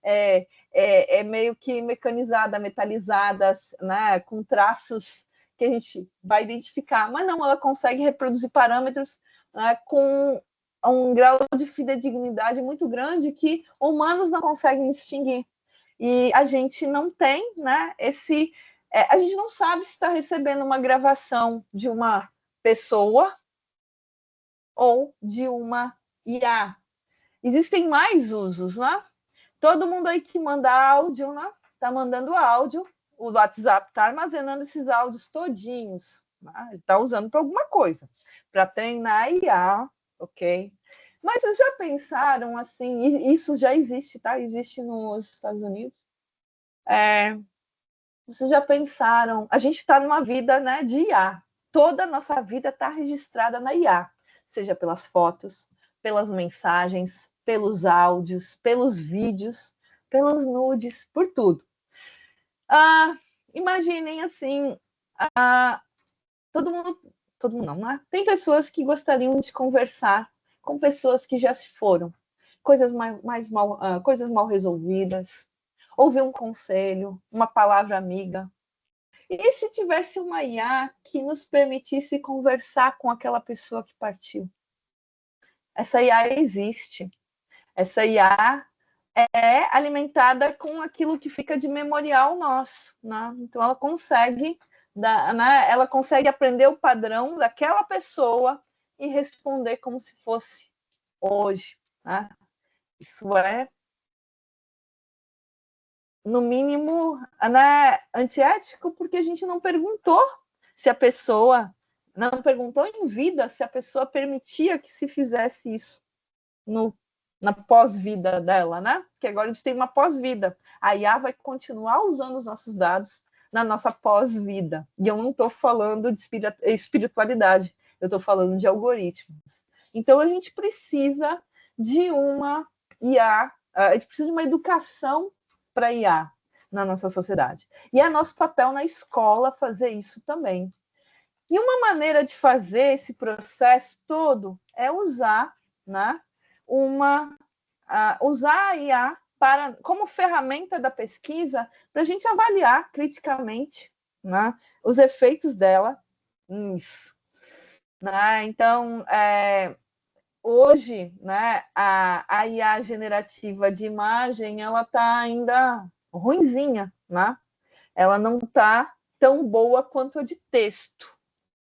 é meio que mecanizada, metalizada, né? Com traços que a gente vai identificar, mas não, ela consegue reproduzir parâmetros, né, com um grau de fidedignidade muito grande que humanos não conseguem distinguir. E a gente não tem, né, a gente não sabe se está recebendo uma gravação de uma pessoa ou de uma IA. Existem mais usos, né? Todo mundo aí que manda áudio, né? Está mandando áudio, o WhatsApp está armazenando esses áudios todinhos, né? Está usando para alguma coisa, para treinar a IA, ok? Mas vocês já pensaram assim? Isso já existe, tá? Existe nos Estados Unidos. Vocês já pensaram? A gente está numa vida, né, de IA. Toda a nossa vida está registrada na IA, seja pelas fotos, pelas mensagens, pelos áudios, pelos vídeos, pelos nudes, por tudo. Imaginem assim, todo mundo não, né? Tem pessoas que gostariam de conversar com pessoas que já se foram, coisas mal resolvidas, ouvir um conselho, uma palavra amiga. E se tivesse uma IA que nos permitisse conversar com aquela pessoa que partiu? Essa IA existe. Essa IA é alimentada com aquilo que fica de memorial nosso, né? Então ela consegue, né? Ela consegue aprender o padrão daquela pessoa e responder como se fosse hoje, né? Isso é, no mínimo, né, antiético, porque a gente não perguntou se a pessoa não perguntou em vida se a pessoa permitia que se fizesse isso na pós-vida dela, né? Porque agora a gente tem uma pós-vida. A IA vai continuar usando os nossos dados na nossa pós-vida. E eu não estou falando de espiritualidade, eu estou falando de algoritmos. Então a gente precisa de uma IA, a gente precisa de uma educação para IA na nossa sociedade. E é nosso papel na escola fazer isso também. E uma maneira de fazer esse processo todo é usar, né, usar a IA como ferramenta da pesquisa para a gente avaliar criticamente, né, os efeitos dela nisso. Né? Então, hoje, né, a IA generativa de imagem ela está ainda ruinzinha, né? Ela não está tão boa quanto a de texto.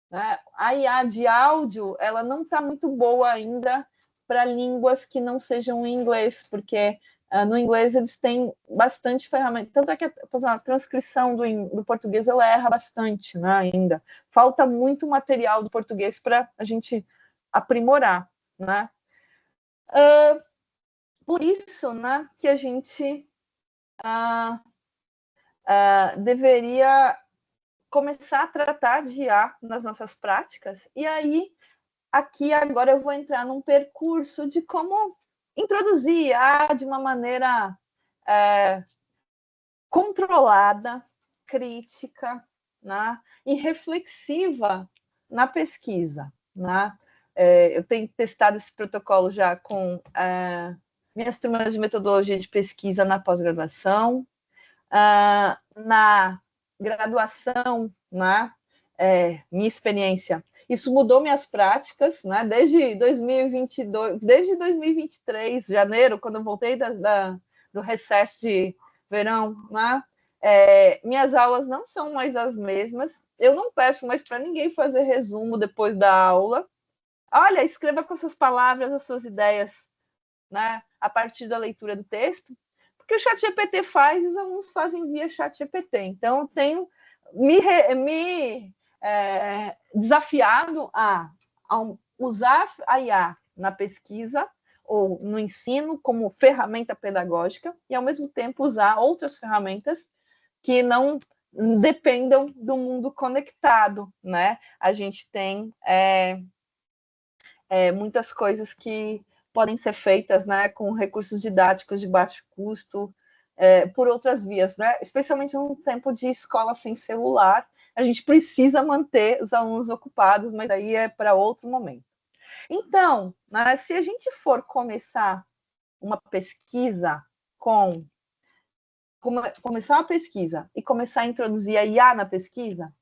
Né? A IA de áudio ela não está muito boa ainda para línguas que não sejam em inglês, porque no inglês eles têm bastante ferramenta. Tanto é que a transcrição do português ela erra bastante, né, ainda. Falta muito material do português para a gente aprimorar. Né? Por isso, né, que a gente deveria começar a tratar de IA nas nossas práticas, e aí, aqui agora eu vou entrar num percurso de como introduzir IA de uma maneira controlada, crítica, né, e reflexiva na pesquisa. Né? Eu tenho testado esse protocolo já com minhas turmas de metodologia de pesquisa na pós-graduação, na graduação, né? Minha experiência. Isso mudou minhas práticas, né? Desde 2022, desde 2023, janeiro, quando eu voltei do recesso de verão, né? Minhas aulas não são mais as mesmas. Eu não peço mais para ninguém fazer resumo depois da aula. Olha, escreva com suas palavras as suas ideias, né? A partir da leitura do texto, porque o ChatGPT faz e os alunos fazem via ChatGPT. Então, eu tenho me desafiado a usar a IA na pesquisa ou no ensino como ferramenta pedagógica e, ao mesmo tempo, usar outras ferramentas que não dependam do mundo conectado. Né? A gente tem muitas coisas que podem ser feitas, né, com recursos didáticos de baixo custo, por outras vias, né? Especialmente num tempo de escola sem celular, a gente precisa manter os alunos ocupados, mas aí é para outro momento. Então, né, se a gente for começar uma pesquisa começar uma pesquisa e começar a introduzir a IA na pesquisa,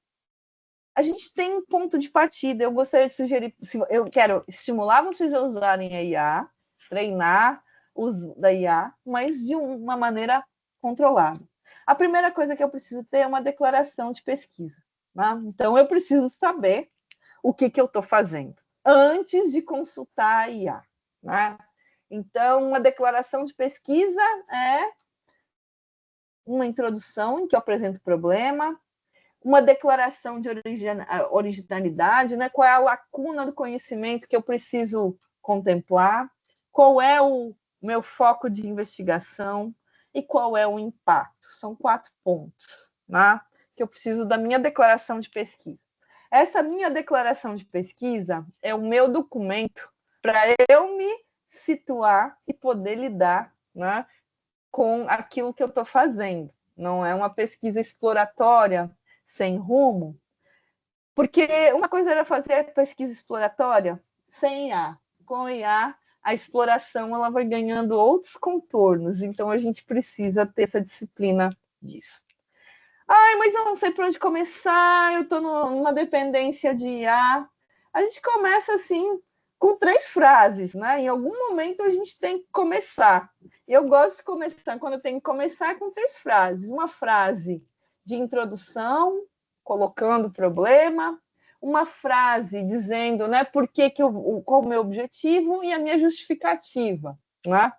a gente tem um ponto de partida. Eu gostaria de sugerir, eu quero estimular vocês a usarem a IA, treinar o uso da IA, mas de uma maneira controlada. A primeira coisa que eu preciso ter é uma declaração de pesquisa. Né? Então, eu preciso saber o que eu estou fazendo antes de consultar a IA. Né? Então, uma declaração de pesquisa é uma introdução em que eu apresento o problema, uma declaração de originalidade, né? Qual é a lacuna do conhecimento que eu preciso contemplar, qual é o meu foco de investigação e qual é o impacto. São 4 pontos, né? Que eu preciso da minha declaração de pesquisa. Essa minha declaração de pesquisa é o meu documento para eu me situar e poder lidar, né, com aquilo que eu estou fazendo. Não é uma pesquisa exploratória sem rumo, porque uma coisa era fazer pesquisa exploratória sem IA. Com IA, a exploração ela vai ganhando outros contornos, então a gente precisa ter essa disciplina disso. Ai, mas eu não sei por onde começar, eu estou numa dependência de IA. A gente começa assim, com 3 frases, né? Em algum momento a gente tem que começar. Eu gosto de começar, quando eu tenho que começar, com 3 frases. Uma frase de introdução, colocando o problema, uma frase dizendo, né, por que qual o meu objetivo e a minha justificativa, né?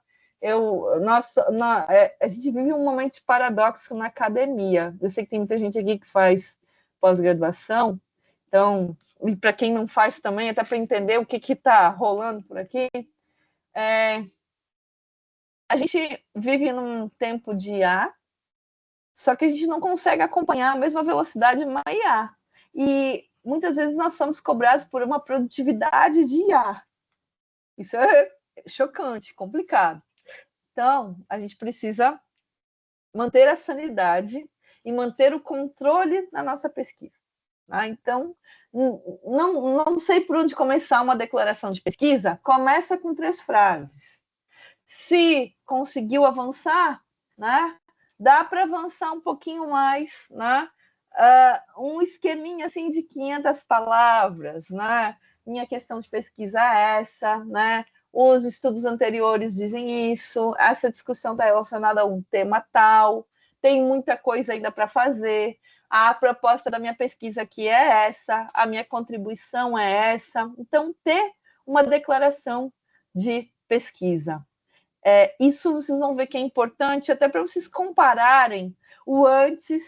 A gente vive um momento de paradoxo na academia. Eu sei que tem muita gente aqui que faz pós-graduação, então e para quem não faz também, até para entender o que está rolando por aqui, a gente vive num tempo de IA, só que a gente não consegue acompanhar a mesma velocidade de uma IA. E muitas vezes nós somos cobrados por uma produtividade de IA. Isso é chocante, complicado. Então, a gente precisa manter a sanidade e manter o controle na nossa pesquisa. Tá? Então, não sei por onde começar uma declaração de pesquisa, começa com 3 frases. Se conseguiu avançar, né, dá para avançar um pouquinho mais, né? Um esqueminha assim de 500 palavras, né? Minha questão de pesquisa é essa, né? Os estudos anteriores dizem isso, essa discussão está relacionada a um tema tal, tem muita coisa ainda para fazer, a proposta da minha pesquisa aqui é essa, a minha contribuição é essa. Então, ter uma declaração de pesquisa. Isso vocês vão ver que é importante, até para vocês compararem o antes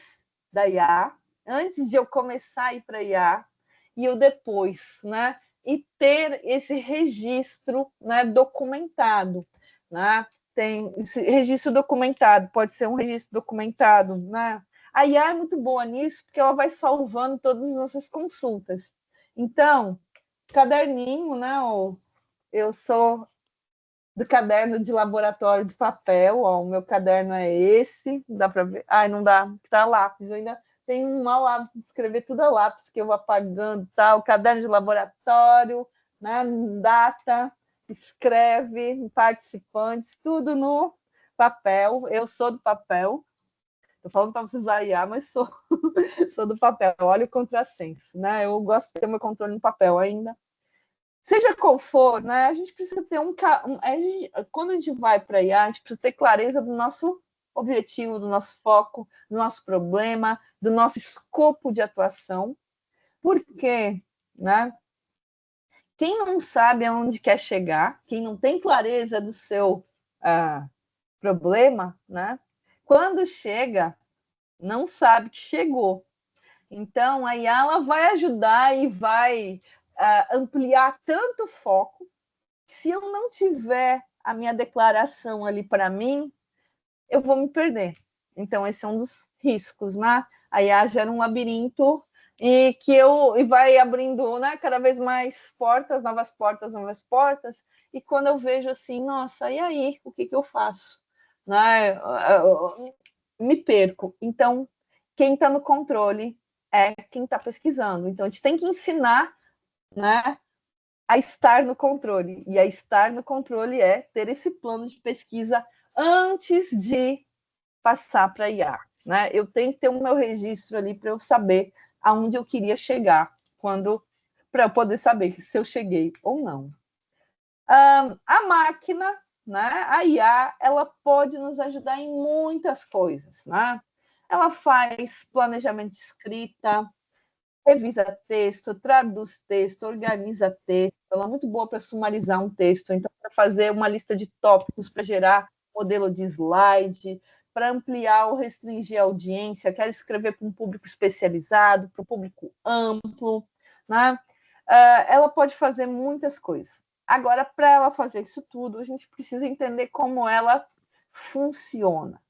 da IA, antes de eu começar a ir para a IA, e o depois, né? E ter esse registro, né, documentado, né? Tem esse registro documentado, pode ser um registro documentado, né? A IA é muito boa nisso, porque ela vai salvando todas as nossas consultas. Então, caderninho, né? Eu sou do caderno de laboratório de papel, ó, o meu caderno é esse, dá para ver? Ai, não dá, tá lápis, eu ainda tenho um mau hábito de escrever tudo a lápis, que eu vou apagando, tá? O caderno de laboratório, né? Data, escreve, participantes, tudo no papel, eu sou do papel, tô falando para vocês usar IA, mas sou, sou do papel, olha o contrassenso, né? Eu gosto de ter meu controle no papel ainda. Seja qual for, né, a gente precisa ter quando a gente vai para a IA, a gente precisa ter clareza do nosso objetivo, do nosso foco, do nosso problema, do nosso escopo de atuação. Por quê? Né? Quem não sabe aonde quer chegar, quem não tem clareza do seu problema, né? Quando chega, não sabe que chegou. Então, a IA ela vai ajudar e vai ampliar tanto o foco. Se eu não tiver a minha declaração ali para mim, eu vou me perder. Então, esse é um dos riscos, né? A IA gera um labirinto e vai abrindo, né, cada vez mais portas, novas portas, novas portas. E quando eu vejo assim, nossa, e aí? O que eu faço? Né? Eu me perco. Então, quem está no controle é quem está pesquisando. Então, a gente tem que ensinar, né, a estar no controle. E a estar no controle é ter esse plano de pesquisa antes de passar para a IA. Né? Eu tenho que ter o meu registro ali para eu saber aonde eu queria chegar, para eu poder saber se eu cheguei ou não. A máquina, né, a IA, ela pode nos ajudar em muitas coisas. Né? Ela faz planejamento de escrita, revisa texto, traduz texto, organiza texto. Ela é muito boa para sumarizar um texto, então, para fazer uma lista de tópicos, para gerar modelo de slide, para ampliar ou restringir a audiência, quero escrever para um público especializado, para um público amplo, né? Ela pode fazer muitas coisas. Agora, para ela fazer isso tudo, a gente precisa entender como ela funciona.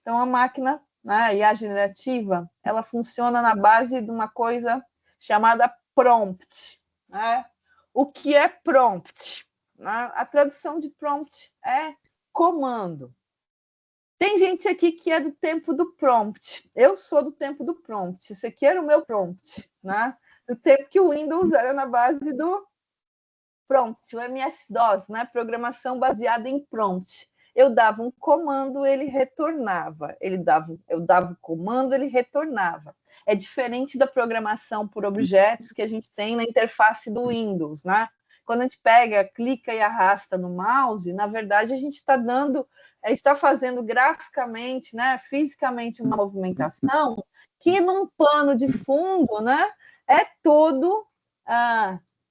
Então, a máquina, né, a IA generativa, ela funciona na base de uma coisa chamada prompt. Né? O que é prompt? Né? A tradução de prompt é comando. Tem gente aqui que é do tempo do prompt. Eu sou do tempo do prompt. Esse aqui era o meu prompt, né? Do tempo que o Windows era na base do prompt, o MS-DOS, né? Programação baseada em prompt. Eu dava um comando, ele retornava. Eu dava o comando, ele retornava. É diferente da programação por objetos que a gente tem na interface do Windows, né? Quando a gente pega, clica e arrasta no mouse, na verdade a gente está fazendo graficamente, né, fisicamente uma movimentação que num plano de fundo, né, é todo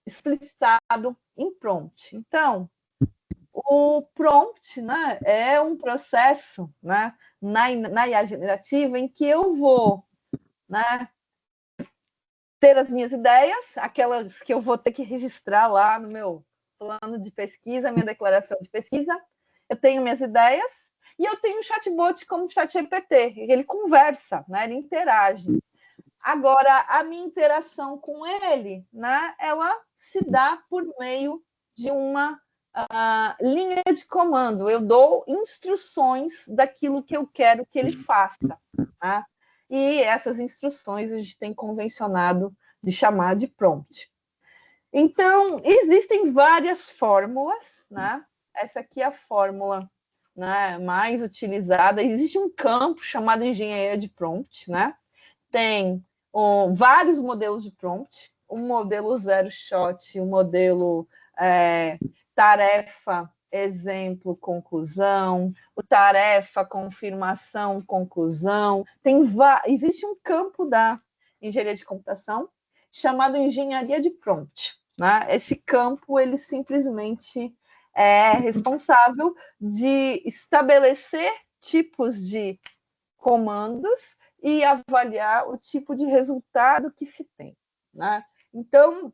explicitado em prompt. Então, o prompt, né, é um processo, né, na IA generativa em que eu vou, né, ter as minhas ideias, aquelas que eu vou ter que registrar lá no meu plano de pesquisa, minha declaração de pesquisa. Eu tenho minhas ideias e eu tenho um chatbot como o ChatGPT. Ele conversa, né? Ele interage. Agora, a minha interação com ele, né? Ela se dá por meio de uma linha de comando. Eu dou instruções daquilo que eu quero que ele faça. Tá? E essas instruções a gente tem convencionado de chamar de prompt. Então, existem várias fórmulas, né? Essa aqui é a fórmula, né, mais utilizada. Existe um campo chamado engenharia de prompt, né? Tem vários modelos de prompt, o modelo zero shot, o modelo tarefa, exemplo, conclusão, o tarefa, confirmação, conclusão. Existe um campo da engenharia de computação chamado engenharia de prompt. Né? Esse campo, ele simplesmente é responsável de estabelecer tipos de comandos e avaliar o tipo de resultado que se tem. Né? Então,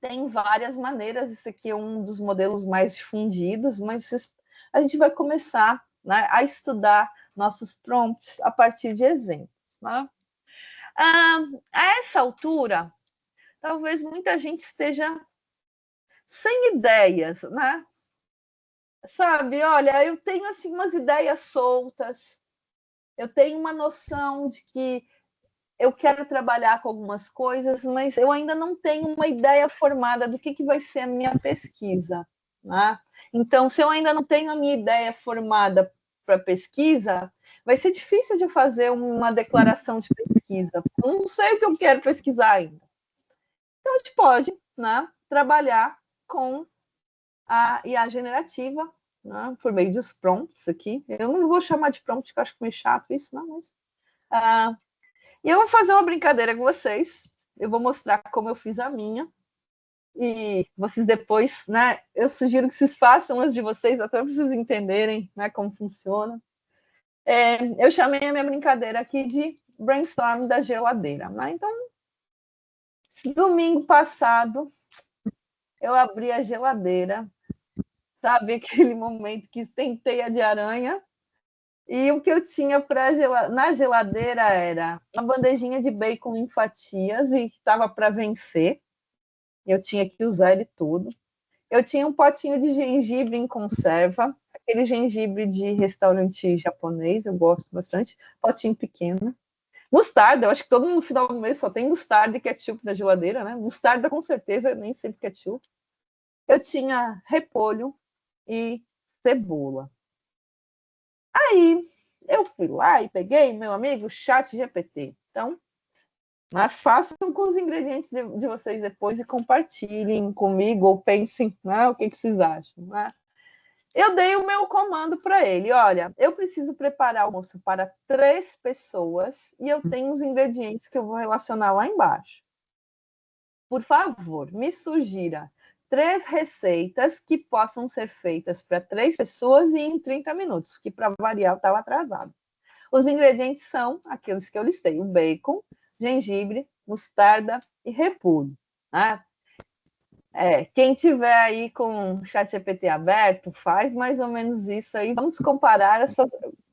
tem várias maneiras, esse aqui é um dos modelos mais difundidos, mas a gente vai começar, né, a estudar nossos prompts a partir de exemplos. Né? A essa altura, talvez muita gente esteja sem ideias, né? Sabe, olha, eu tenho assim umas ideias soltas, eu tenho uma noção de que eu quero trabalhar com algumas coisas, mas eu ainda não tenho uma ideia formada do que vai ser a minha pesquisa. Né? Então, se eu ainda não tenho a minha ideia formada para pesquisa, vai ser difícil de eu fazer uma declaração de pesquisa. Eu não sei o que eu quero pesquisar ainda. Então, a gente pode, né, trabalhar com a IA generativa, né, por meio dos prompts aqui. Eu não vou chamar de prompt, porque eu acho meio chato isso, não, mas... E eu vou fazer uma brincadeira com vocês. Eu vou mostrar como eu fiz a minha. E vocês depois, né? Eu sugiro que vocês façam as de vocês, até para vocês entenderem, né, como funciona. Eu chamei a minha brincadeira aqui de brainstorm da geladeira. Né? Então, domingo passado, eu abri a geladeira, sabe aquele momento que tem teia de aranha? E o que eu tinha na geladeira era uma bandejinha de bacon em fatias e que estava para vencer. Eu tinha que usar ele todo. Eu tinha um potinho de gengibre em conserva, aquele gengibre de restaurante japonês, eu gosto bastante, potinho pequeno. Mostarda, eu acho que todo mundo no final do mês só tem mostarda e ketchup na geladeira, né? Mostarda com certeza, nem sempre ketchup. Eu tinha repolho e cebola. Aí eu fui lá e peguei meu amigo ChatGPT. Então, façam com os ingredientes de vocês depois e compartilhem comigo ou pensem, né, o que vocês acham. Né? Eu dei o meu comando para ele. Olha, eu preciso preparar almoço para 3 pessoas e eu tenho os ingredientes que eu vou relacionar lá embaixo. Por favor, me sugira 3 receitas que possam ser feitas para 3 pessoas e em 30 minutos, porque para variar eu estava atrasado. Os ingredientes são aqueles que eu listei: o bacon, gengibre, mostarda e repolho. Né? Quem tiver aí com o ChatGPT aberto, faz mais ou menos isso aí. Vamos comparar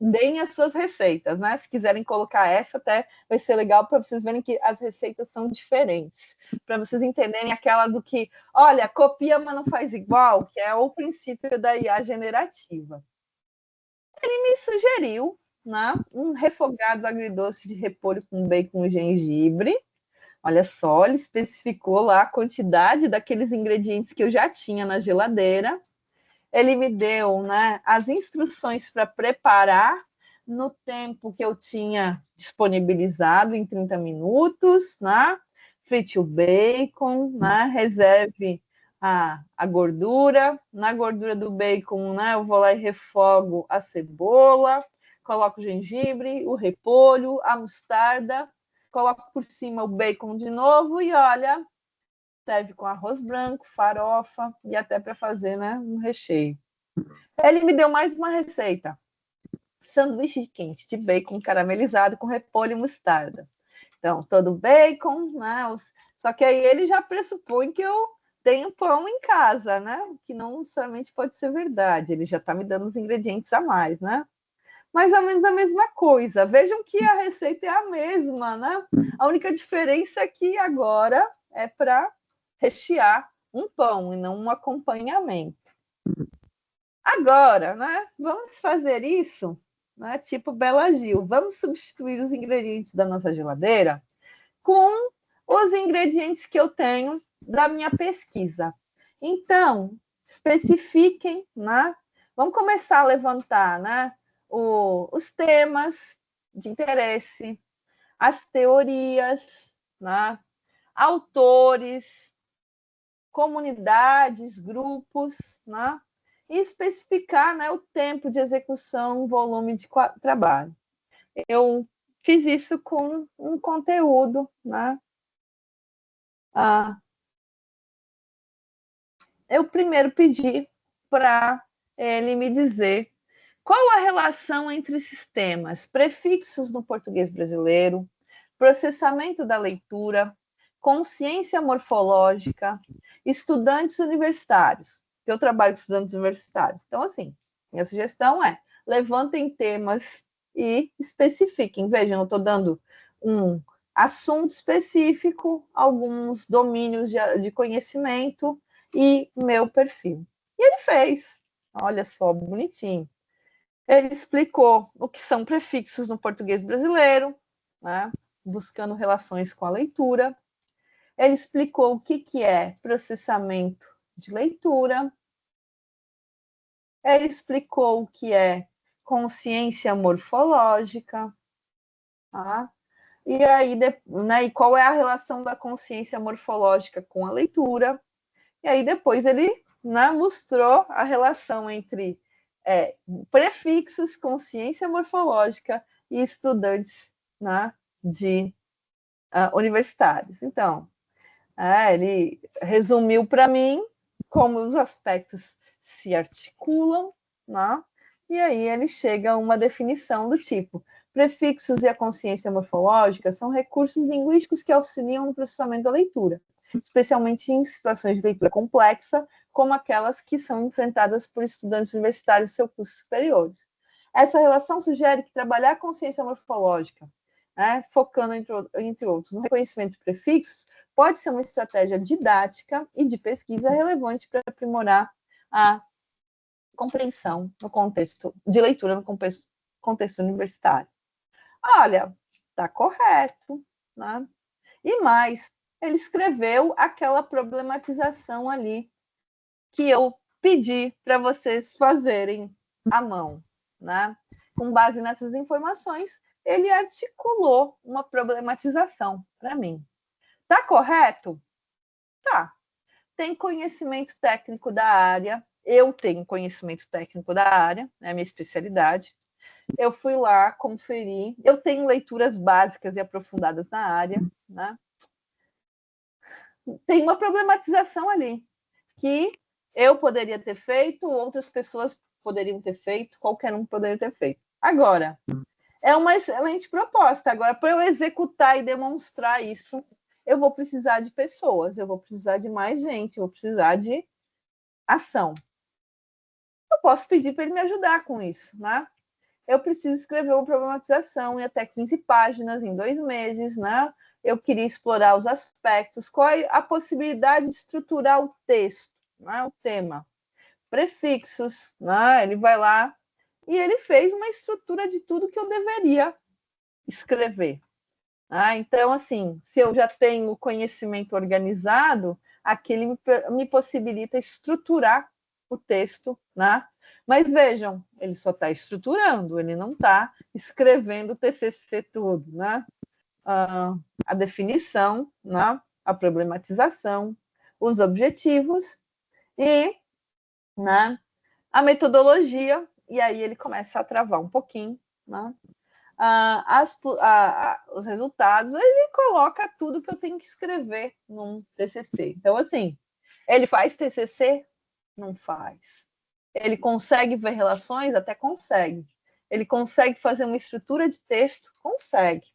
deem as suas receitas, né? Se quiserem colocar essa, até vai ser legal para vocês verem que as receitas são diferentes. Para vocês entenderem aquela do que, olha, copia, mas não faz igual, que é o princípio da IA generativa. Ele me sugeriu, né, um refogado agridoce de repolho com bacon e gengibre. Olha só, ele especificou lá a quantidade daqueles ingredientes que eu já tinha na geladeira. Ele me deu, né, as instruções para preparar no tempo que eu tinha disponibilizado, em 30 minutos, né? Frite o bacon, né? Reserve a gordura. Na gordura do bacon, né, eu vou lá e refogo a cebola, coloco o gengibre, o repolho, a mostarda, coloco por cima o bacon de novo e olha, serve com arroz branco, farofa e até para fazer, né, um recheio. Ele me deu mais uma receita: sanduíche quente de bacon caramelizado com repolho e mostarda. Então, todo o bacon, né, Só que aí ele já pressupõe que eu tenho pão em casa, né? Que não necessariamente pode ser verdade. Ele já está me dando os ingredientes a mais, né? Mais ou menos a mesma coisa. Vejam que a receita é a mesma, né? A única diferença é que agora é para rechear um pão e não um acompanhamento. Agora, né? Vamos fazer isso, né? Tipo Bela Gil. Vamos substituir os ingredientes da nossa geladeira com os ingredientes que eu tenho da minha pesquisa. Então, especifiquem, né? Vamos começar a levantar, né? Os temas de interesse, as teorias, né? Autores, comunidades, grupos, né? E especificar, né, o tempo de execução, volume de trabalho. Eu fiz isso com um conteúdo, né? Eu primeiro pedi para ele me dizer qual a relação entre sistemas, prefixos no português brasileiro, processamento da leitura, consciência morfológica, estudantes universitários. Eu trabalho com estudantes universitários. Então, assim, minha sugestão é levantem temas e especifiquem. Vejam, eu estou dando um assunto específico, alguns domínios de conhecimento e meu perfil. E ele fez. Olha só, bonitinho. Ele explicou o que são prefixos no português brasileiro, né? Buscando relações com a leitura. Ele explicou o que é processamento de leitura. Ele explicou o que é consciência morfológica. Tá? E aí, né, e qual é a relação da consciência morfológica com a leitura. E aí depois ele, né, mostrou a relação entre prefixos, consciência morfológica e estudantes, né, de universitários. Então, ele resumiu para mim como os aspectos se articulam, né? E aí ele chega a uma definição do tipo: prefixos e a consciência morfológica são recursos linguísticos que auxiliam no processamento da leitura, especialmente em situações de leitura complexa, como aquelas que são enfrentadas por estudantes universitários em seus cursos superiores. Essa relação sugere que trabalhar a consciência morfológica, né, focando, entre outros, no reconhecimento de prefixos, pode ser uma estratégia didática e de pesquisa relevante para aprimorar a compreensão no contexto de leitura no contexto universitário. Olha, está correto, né? E mais, ele escreveu aquela problematização ali que eu pedi para vocês fazerem à mão, né? Com base nessas informações, ele articulou uma problematização para mim. Tá correto? Tá. Tem conhecimento técnico da área, eu tenho conhecimento técnico da área, é a minha especialidade. Eu fui lá, conferi, eu tenho leituras básicas e aprofundadas na área, né? Tem uma problematização ali, que eu poderia ter feito, outras pessoas poderiam ter feito, qualquer um poderia ter feito. Agora, é uma excelente proposta. Agora, para eu executar e demonstrar isso, eu vou precisar de pessoas, eu vou precisar de mais gente, eu vou precisar de ação. Eu posso pedir para ele me ajudar com isso, né? Eu preciso escrever uma problematização em até 15 páginas, em 2 meses, né? Eu queria explorar os aspectos, qual é a possibilidade de estruturar o texto, né? O tema. Prefixos, né? Ele vai lá e ele fez uma estrutura de tudo que eu deveria escrever. Então, assim, se eu já tenho conhecimento organizado, aquele me possibilita estruturar o texto, né? Mas vejam, ele só está estruturando, ele não está escrevendo o TCC todo, né? A definição, né? A problematização, os objetivos e, né, a metodologia, e aí ele começa a travar um pouquinho, né? Os resultados, ele coloca tudo que eu tenho que escrever num TCC. Então, assim, ele faz TCC? Não faz. Ele consegue ver relações? Até consegue. Ele consegue fazer uma estrutura de texto? Consegue.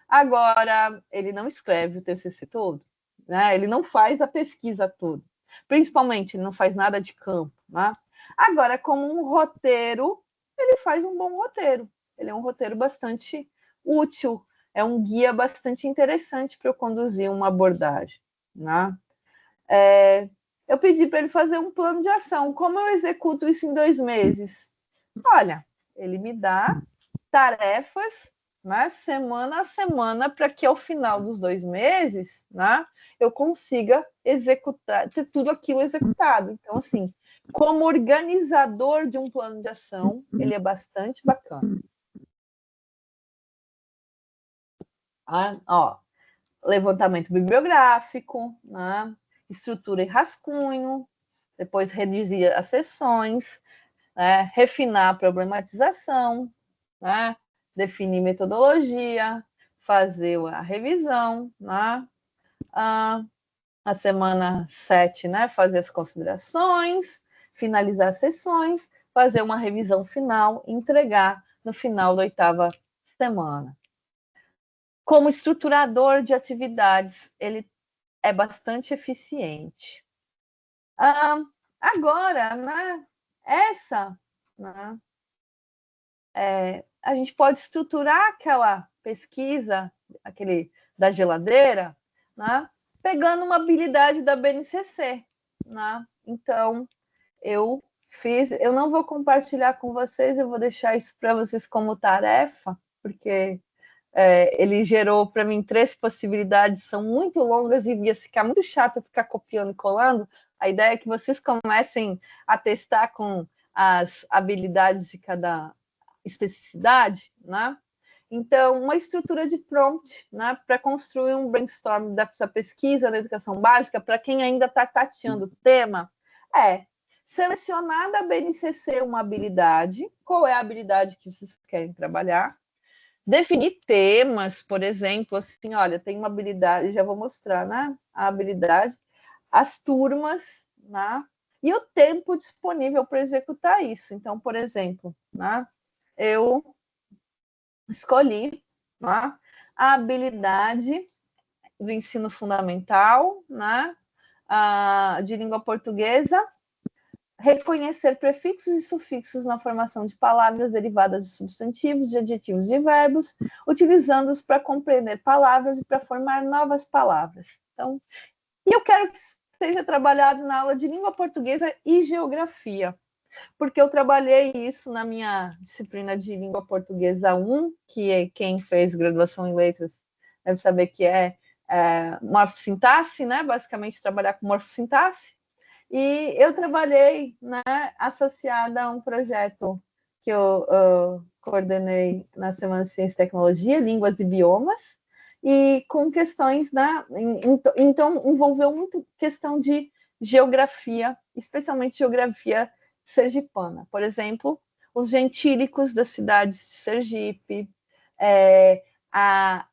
Agora, ele não escreve o TCC todo? né? Ele não faz a pesquisa toda. Principalmente, ele não faz nada de campo, né? Agora, como um roteiro, ele faz um bom roteiro. Ele é um roteiro bastante útil, é um guia bastante interessante para eu conduzir uma abordagem, né? Eu pedi para ele fazer um plano de ação. Como eu executo isso em 2 meses? Olha, ele me dá tarefas, né, semana a semana, para que ao final dos 2 meses, né, eu consiga executar, ter tudo aquilo executado. Então, assim, como organizador de um plano de ação, ele é bastante bacana. Ó, levantamento bibliográfico, né, estrutura e rascunho, depois redigir as sessões, né, refinar a problematização, né, definir metodologia, fazer a revisão, né, a semana 7, né, fazer as considerações, finalizar as sessões, fazer uma revisão final e entregar no final da 8ª semana. Como estruturador de atividades, ele é bastante eficiente. Agora, né, né, a gente pode estruturar aquela pesquisa, aquele da geladeira, né, pegando uma habilidade da BNCC. Né? Então, eu não vou compartilhar com vocês, eu vou deixar isso para vocês como tarefa, porque ele gerou para mim 3 possibilidades, são muito longas e ia ficar muito chato ficar copiando e colando. A ideia é que vocês comecem a testar com as habilidades de cada especificidade, né? Então, uma estrutura de prompt, né, para construir um brainstorm dessa pesquisa da educação básica, para quem ainda está tateando o tema, selecionar da BNCC uma habilidade, qual é a habilidade que vocês querem trabalhar, definir temas, por exemplo, assim, olha, tem uma habilidade, já vou mostrar, né, a habilidade, as turmas, né, e o tempo disponível para executar isso. Então, por exemplo, né, eu escolhi, né, a habilidade do ensino fundamental, né, de língua portuguesa, reconhecer prefixos e sufixos na formação de palavras derivadas de substantivos, de adjetivos e de verbos, utilizando-os para compreender palavras e para formar novas palavras. Então, e eu quero que seja trabalhado na aula de língua portuguesa e geografia, porque eu trabalhei isso na minha disciplina de língua portuguesa 1, que é quem fez graduação em letras deve saber que é morfossintaxe, né? Basicamente trabalhar com morfossintaxe. E eu trabalhei, né, associada a um projeto que eu coordenei na Semana de Ciência e Tecnologia, Línguas e Biomas, e com questões, né, então envolveu muito questão de geografia, especialmente geografia sergipana. Por exemplo, os gentílicos das cidades de Sergipe, a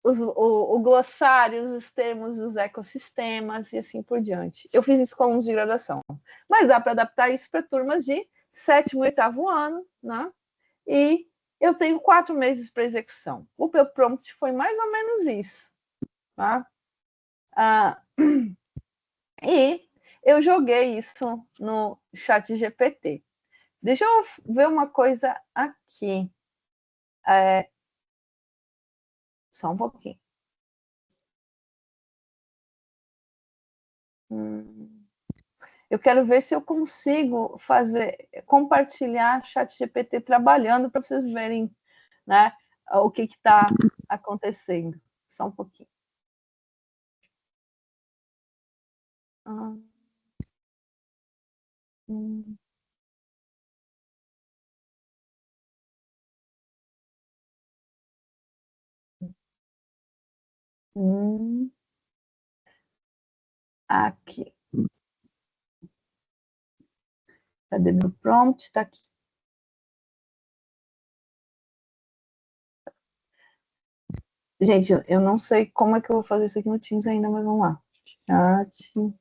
o glossário, os termos dos ecossistemas e assim por diante. Eu fiz isso com alunos de graduação. Mas dá para adaptar isso para turmas de 7º e 8º ano, né? E eu tenho 4 meses para execução. O meu prompt foi mais ou menos isso. Tá? E eu joguei isso no chat GPT. Deixa eu ver uma coisa aqui. Só um pouquinho. Eu quero ver se eu consigo compartilhar chat GPT trabalhando para vocês verem, né, o que está acontecendo. Só um pouquinho. Ah, hum, hum, aqui. Cadê meu prompt? Está aqui. Gente, eu não sei como é que eu vou fazer isso aqui no Teams ainda, mas vamos lá. Chat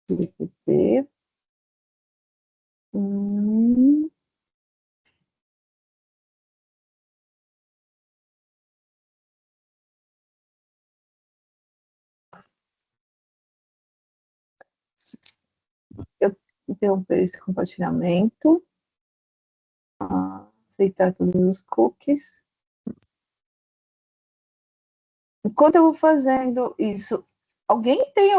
GPT. Hum, Eu interromper esse compartilhamento. Aceitar todos os cookies. Enquanto eu vou fazendo isso, alguém tem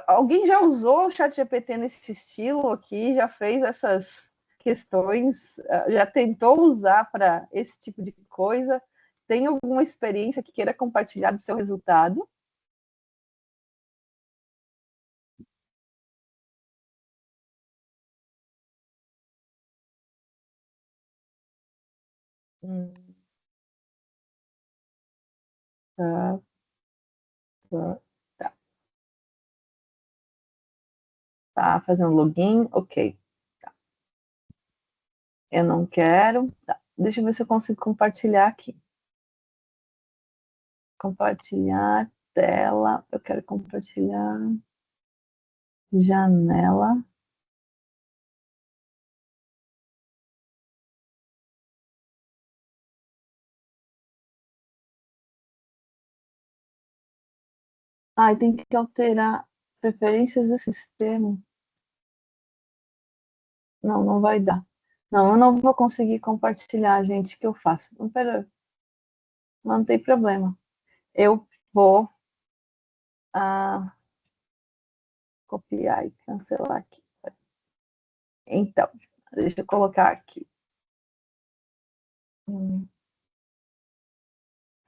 alguém já usou o ChatGPT nesse estilo aqui? Já fez essas questões? Já tentou usar para esse tipo de coisa? Tem alguma experiência que queira compartilhar do seu resultado? Hum, tá, tá, tá. Tá fazendo login? Ok. Tá. Eu não quero. Tá. Deixa eu ver se eu consigo compartilhar aqui. Compartilhar tela. Eu quero compartilhar janela. Ah, tem que alterar preferências do sistema. Não, não vai dar. Não, eu não vou conseguir compartilhar, gente. O que eu faço? Não, pera, não tem problema. Eu vou copiar e cancelar aqui. Então, deixa eu colocar aqui.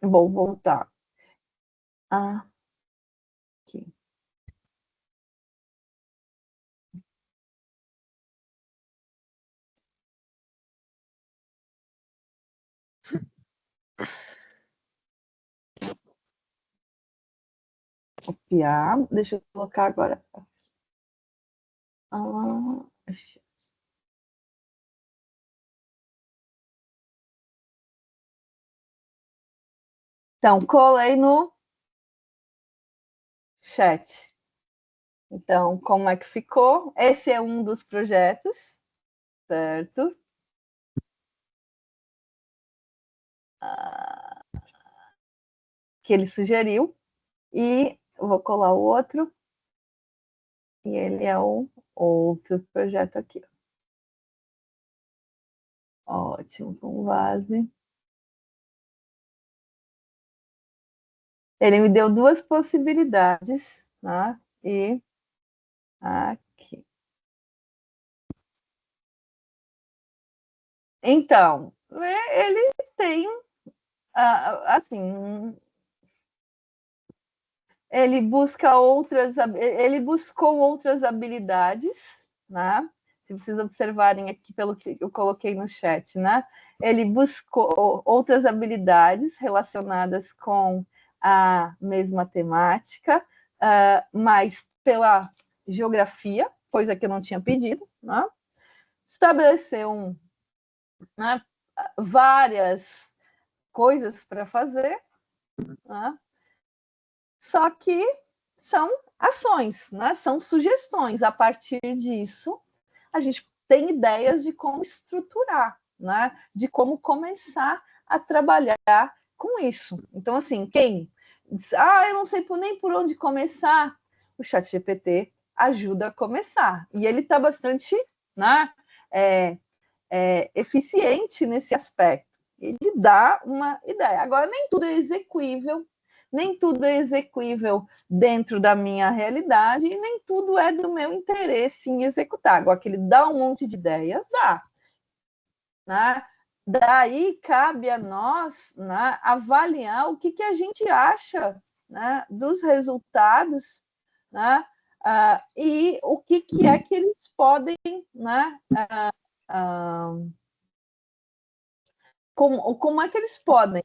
Vou voltar aqui. Copiar. Deixa eu colocar agora. Então, colei no chat. Então, como é que ficou? Esse é um dos projetos, certo? Que ele sugeriu. E eu vou colar o outro. E ele é o outro projeto aqui. Ótimo, com base. Ele me deu duas possibilidades, né? E aqui. Então, ele tem, assim, ele buscou outras habilidades, né? Se vocês observarem aqui pelo que eu coloquei no chat, né? Ele buscou outras habilidades relacionadas com a mesma temática, mas pela geografia, coisa que eu não tinha pedido, né? Estabeleceu né, várias coisas para fazer, né? Só que são ações, né? São sugestões. A partir disso, a gente tem ideias de como estruturar, né? De como começar a trabalhar com isso. Então, assim, quem diz, eu não sei nem por onde começar, o ChatGPT ajuda a começar. E ele está bastante né, eficiente nesse aspecto. Ele dá uma ideia. Agora, nem tudo é execuível, nem tudo é execuível dentro da minha realidade e nem tudo é do meu interesse em executar. Agora, que ele dá um monte de ideias, dá. Né? Daí cabe a nós né, avaliar o que a gente acha né, dos resultados né, e o que é que eles podem né, como é que eles podem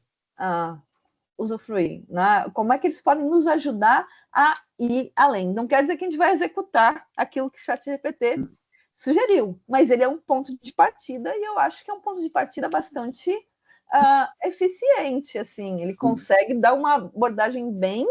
usufruir, né? Como é que eles podem nos ajudar a ir além. Não quer dizer que a gente vai executar aquilo que o ChatGPT sugeriu, mas ele é um ponto de partida e eu acho que é um ponto de partida bastante eficiente. Assim, ele consegue dar uma abordagem bem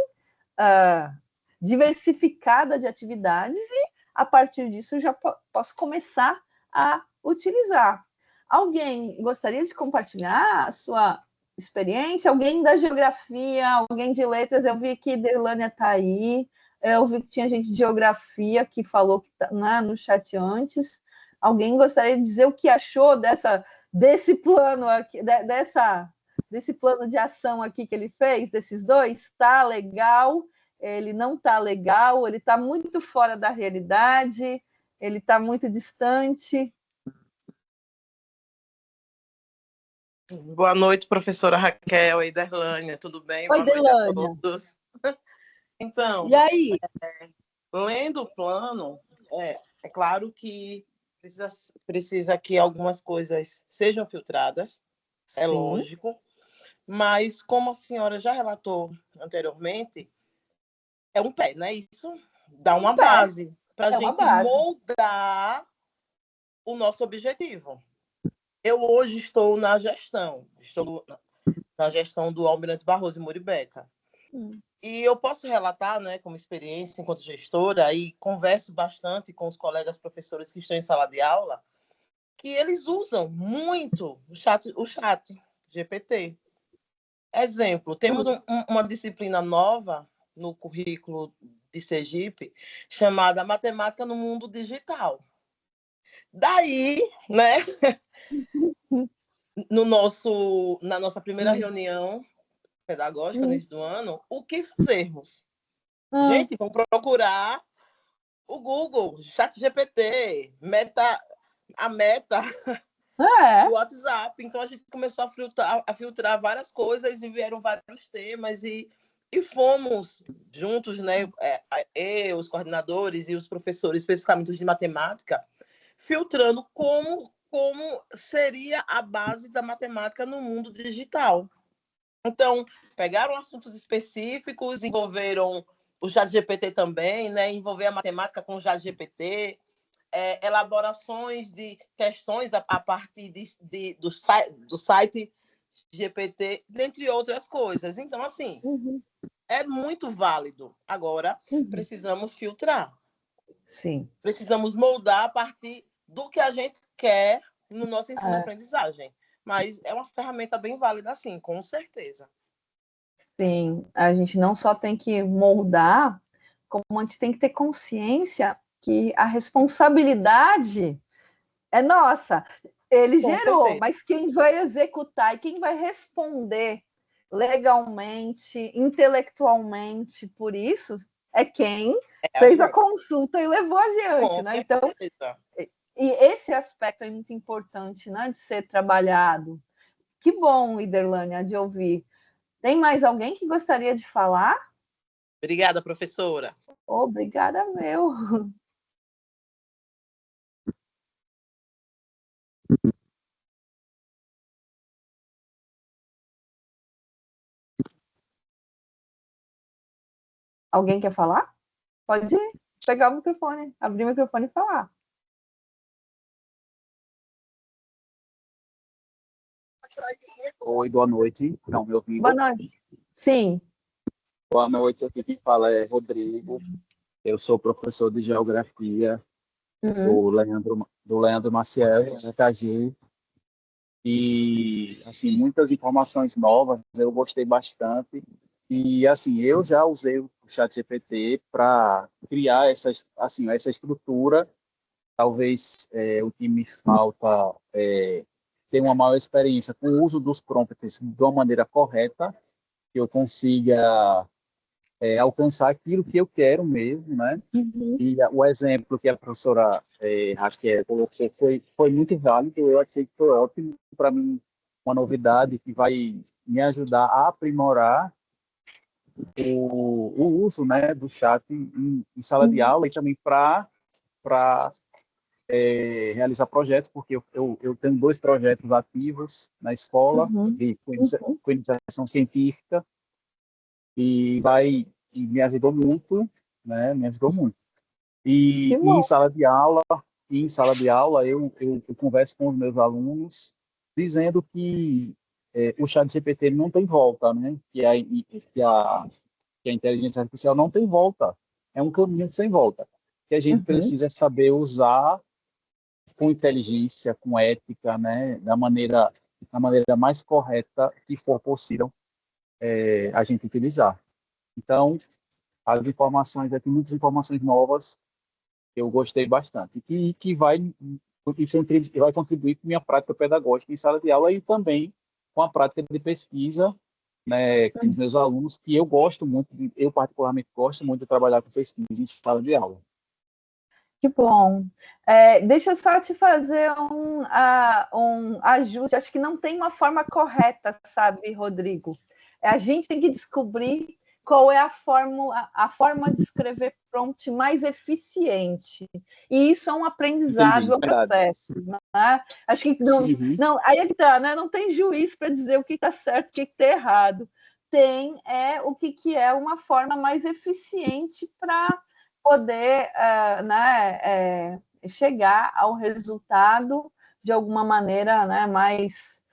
diversificada de atividades e a partir disso eu já posso começar a utilizar. Alguém gostaria de compartilhar a sua experiência? Alguém da geografia, alguém de letras? Eu vi que Derlânia está aí. Eu vi que tinha gente de geografia que falou que tá, né, no chat antes. Alguém gostaria de dizer o que achou desse plano aqui, desse plano de ação aqui que ele fez, desses dois? Está legal? Ele não está legal? Ele está muito fora da realidade? Ele está muito distante? Boa noite, professora Raquel e Derlânia, tudo bem? Oi, Boa noite a Delânia. todos. Então, E aí? lendo o plano, é claro que precisa que algumas coisas sejam filtradas, é Sim. lógico, mas como a senhora já relatou anteriormente, é um pé, né? Isso dá uma base para a gente moldar o nosso objetivo. Eu hoje estou na gestão do Almirante Barroso e Muribeca. E eu posso relatar, né, como experiência enquanto gestora, e converso bastante com os colegas professores que estão em sala de aula, que eles usam muito o chat GPT. Exemplo, temos uma disciplina nova no currículo de Sergipe, chamada Matemática no Mundo Digital. Daí, né, na nossa primeira reunião pedagógica no início do ano, o que fazermos? Gente, vamos procurar o Google, ChatGPT, a Meta, o WhatsApp. Então, a gente começou a filtrar várias coisas e vieram vários temas e fomos juntos, né, eu, os coordenadores e os professores, especificamente os de matemática, filtrando como seria a base da matemática no mundo digital. Então, pegaram assuntos específicos, envolveram o ChatGPT também, né? Envolver a matemática com o ChatGPT, elaborações de questões a partir do site GPT, dentre outras coisas. Então, assim, é muito válido. Agora, precisamos filtrar. Sim. Precisamos moldar a partir do que a gente quer no nosso ensino-aprendizagem. Mas é uma ferramenta bem válida, sim, com certeza. Sim, a gente não só tem que moldar, como a gente tem que ter consciência que a responsabilidade é nossa. Ele gerou, mas quem vai executar e quem vai responder legalmente, intelectualmente por isso é quem fez a consulta e levou adiante, né? Então, e esse aspecto é muito importante, né, de ser trabalhado. Que bom, Iderlânia, de ouvir. Tem mais alguém que gostaria de falar? Obrigada, professora. Obrigada, meu. Alguém quer falar? Pode pegar o microfone, abrir o microfone e falar. Oi, boa noite. Estão me ouvindo? Boa noite. Sim. Boa noite, aqui quem fala é Rodrigo. Eu sou professor de Geografia do Leandro Maciel, da KG. E, assim, muitas informações novas, eu gostei bastante. E, assim, eu já usei o ChatGPT para criar essa estrutura. Talvez o que me falta ter uma maior experiência com o uso dos prompts de uma maneira correta, que eu consiga alcançar aquilo que eu quero mesmo, né? E o exemplo que a professora Raquel colocou foi muito válido, eu achei que foi ótimo, para mim, uma novidade que vai me ajudar a aprimorar o uso, né, do chat em sala de aula e também para realizar projetos, porque eu tenho 2 projetos ativos na escola com iniciação científica e me ajudou muito, né? Me ajudou muito. E em sala de aula eu converso com os meus alunos dizendo que o ChatGPT não tem volta, né? Que a inteligência artificial não tem volta. É um caminho sem volta. Que a gente precisa saber usar com inteligência, com ética, né? Da maneira mais correta que for possível a gente utilizar. Então, as informações, tem muitas informações novas que eu gostei bastante, que vai contribuir com a minha prática pedagógica em sala de aula e também com a prática de pesquisa, né, com os meus alunos, que eu gosto muito, eu particularmente gosto muito de trabalhar com pesquisa em sala de aula. Que bom. Deixa eu só te fazer um ajuste. Acho que não tem uma forma correta, sabe, Rodrigo? A gente tem que descobrir qual é a forma de escrever prompt mais eficiente. E isso é um aprendizado, é um processo. Né? Acho que não, aí é que tá, né? Não tem juiz para dizer o que está certo, o que está errado. Tem o que é uma forma mais eficiente para poder chegar ao resultado de alguma maneira, né, mais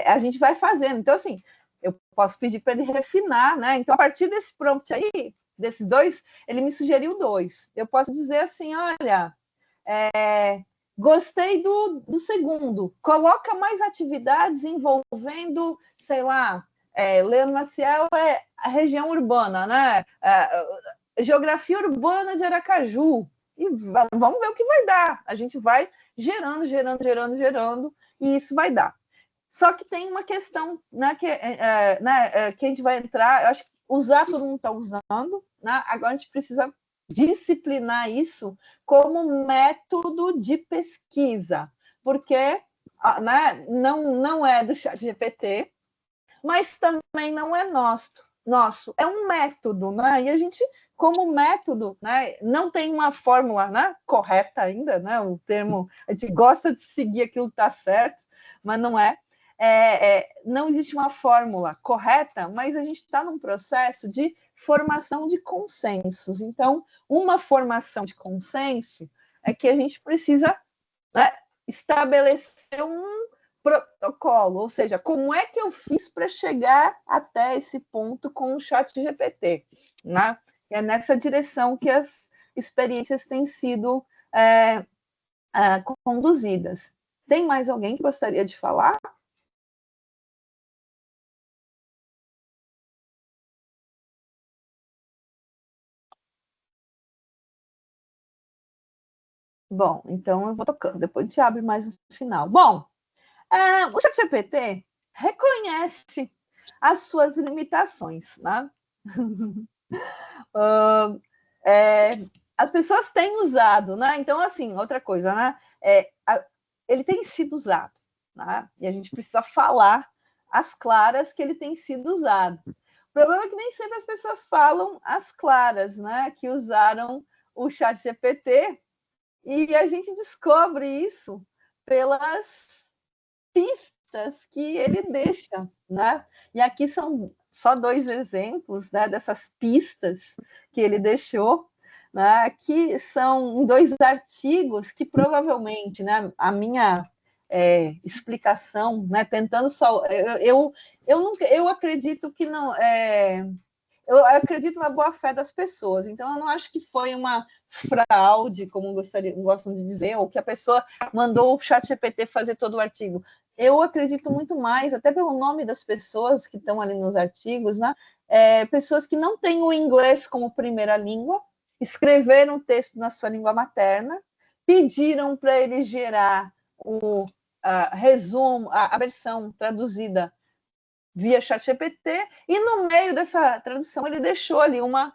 a gente vai fazendo. Então, assim, eu posso pedir para ele refinar, né? Então, a partir desse prompt aí, desses dois, ele me sugeriu 2. Eu posso dizer assim, olha, gostei do segundo, coloca mais atividades envolvendo, sei lá, Leandro Maciel é a região urbana, né? Geografia urbana de Aracaju, e vamos ver o que vai dar. A gente vai gerando, e isso vai dar. Só que tem uma questão, né, que a gente vai entrar, eu acho que usar todo mundo está usando, né? Agora a gente precisa disciplinar isso como método de pesquisa, porque né, não é do ChatGPT, mas também não é nosso, é um método, né? E a gente, como método, né, não tem uma fórmula, né, correta ainda, né? O termo, a gente gosta de seguir aquilo que está certo, mas não é. Não existe uma fórmula correta, mas a gente está num processo de formação de consensos. Então, uma formação de consenso é que a gente precisa, né, estabelecer um protocolo, ou seja, como é que eu fiz para chegar até esse ponto com o ChatGPT, né? É nessa direção que as experiências têm sido conduzidas. Tem mais alguém que gostaria de falar? Bom, então eu vou tocando, depois a gente abre mais no final. Bom, o ChatGPT reconhece as suas limitações, né? As pessoas têm usado, né? Então, assim, outra coisa, né? Ele tem sido usado, né? E a gente precisa falar às claras que ele tem sido usado. O problema é que nem sempre as pessoas falam às claras, né? Que usaram o ChatGPT, e a gente descobre isso pelas pistas que ele deixa, né? E aqui são só 2 exemplos, né, dessas pistas que ele deixou, né, que são 2 artigos que provavelmente, né, a minha explicação, né, tentando só, eu acredito que não eu acredito na boa-fé das pessoas, então eu não acho que foi uma fraude, como gostam de dizer, ou que a pessoa mandou o ChatGPT fazer todo o artigo. Eu acredito muito mais, até pelo nome das pessoas que estão ali nos artigos, né? Pessoas que não têm o inglês como primeira língua, escreveram o texto na sua língua materna, pediram para ele gerar o resumo, a versão traduzida via ChatGPT, e no meio dessa tradução ele deixou ali uma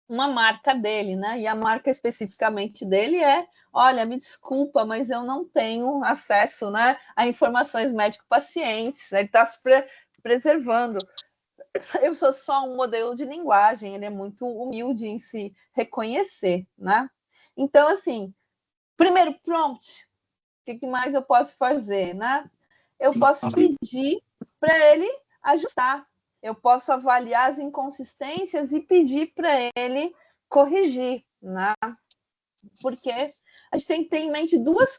marca dele, né? E a marca especificamente dele olha, me desculpa, mas eu não tenho acesso, né, a informações médico-pacientes, ele está se preservando. Eu sou só um modelo de linguagem, ele é muito humilde em se reconhecer, né? Então, assim, primeiro prompt, o que mais eu posso fazer, né? Eu posso pedir para ele ajustar. Eu posso avaliar as inconsistências e pedir para ele corrigir, né? Porque a gente tem que ter em mente duas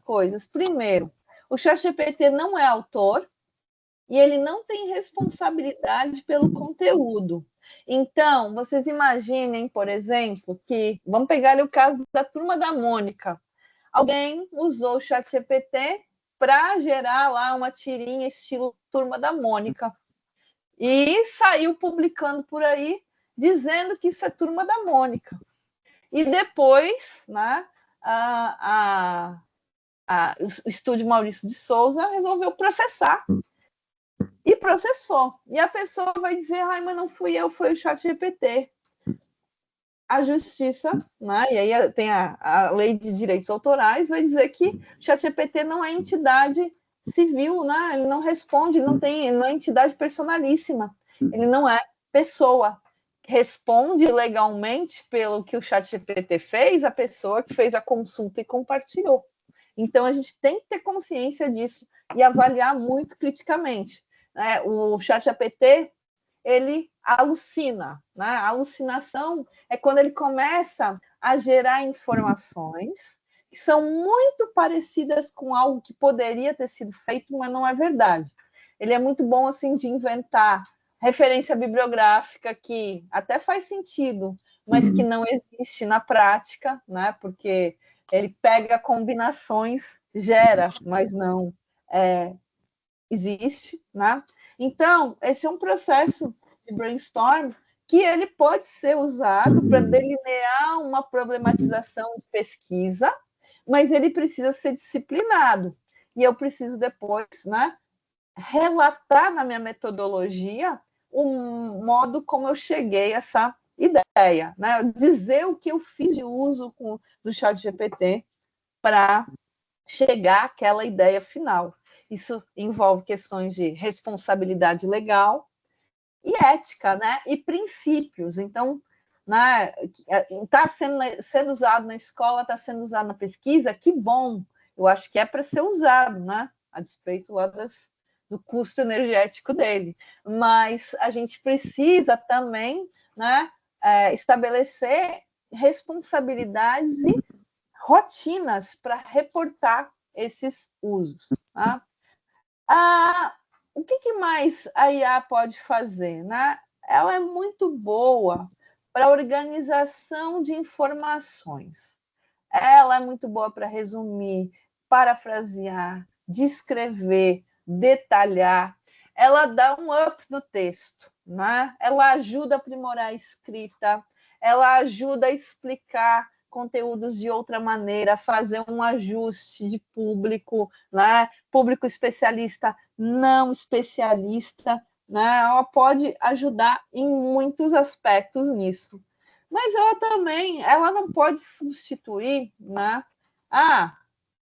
coisas. Primeiro, o ChatGPT não é autor e ele não tem responsabilidade pelo conteúdo. Então, vocês imaginem, por exemplo, que vamos pegar ali o caso da Turma da Mônica. Alguém usou o ChatGPT para gerar lá uma tirinha estilo Turma da Mônica. e saiu publicando por aí, dizendo que isso é Turma da Mônica. E depois, né, o estúdio Maurício de Souza resolveu processar. E processou. E a pessoa vai dizer, ai, mas não fui eu, foi o ChatGPT. A justiça, né, e aí tem a lei de direitos autorais, vai dizer que o ChatGPT não é entidade civil, né? Ele não responde, não é entidade personalíssima, ele não é pessoa. Responde legalmente pelo que o ChatGPT fez, a pessoa que fez a consulta e compartilhou. Então, a gente tem que ter consciência disso e avaliar muito criticamente. Né? O ChatGPT, ele alucina. Né? A alucinação é quando ele começa a gerar informações que são muito parecidas com algo que poderia ter sido feito, mas não é verdade. Ele é muito bom assim de inventar referência bibliográfica que até faz sentido, mas que não existe na prática, né? Porque ele pega combinações, gera, mas não existe, né? Então, esse é um processo de brainstorm que ele pode ser usado para delinear uma problematização de pesquisa, mas ele precisa ser disciplinado. E eu preciso depois, né, relatar na minha metodologia o modo como eu cheguei a essa ideia, né? Dizer o que eu fiz de uso do ChatGPT para chegar àquela ideia final. Isso envolve questões de responsabilidade legal e ética, né? E princípios. Então, né, está sendo usado na escola, está sendo usado na pesquisa, que bom. Eu acho que é para ser usado, né? A despeito lá do custo energético dele. Mas a gente precisa também, né, estabelecer responsabilidades e rotinas para reportar esses usos. Tá? O que mais a IA pode fazer? Né? Ela é muito boa para organização de informações. Ela é muito boa para resumir, parafrasear, descrever, detalhar. Ela dá um up no texto, né? Ela ajuda a aprimorar a escrita, ela ajuda a explicar conteúdos de outra maneira, fazer um ajuste de público, né? Público especialista, não especialista, né? Ela pode ajudar em muitos aspectos nisso. Mas ela não pode substituir, né?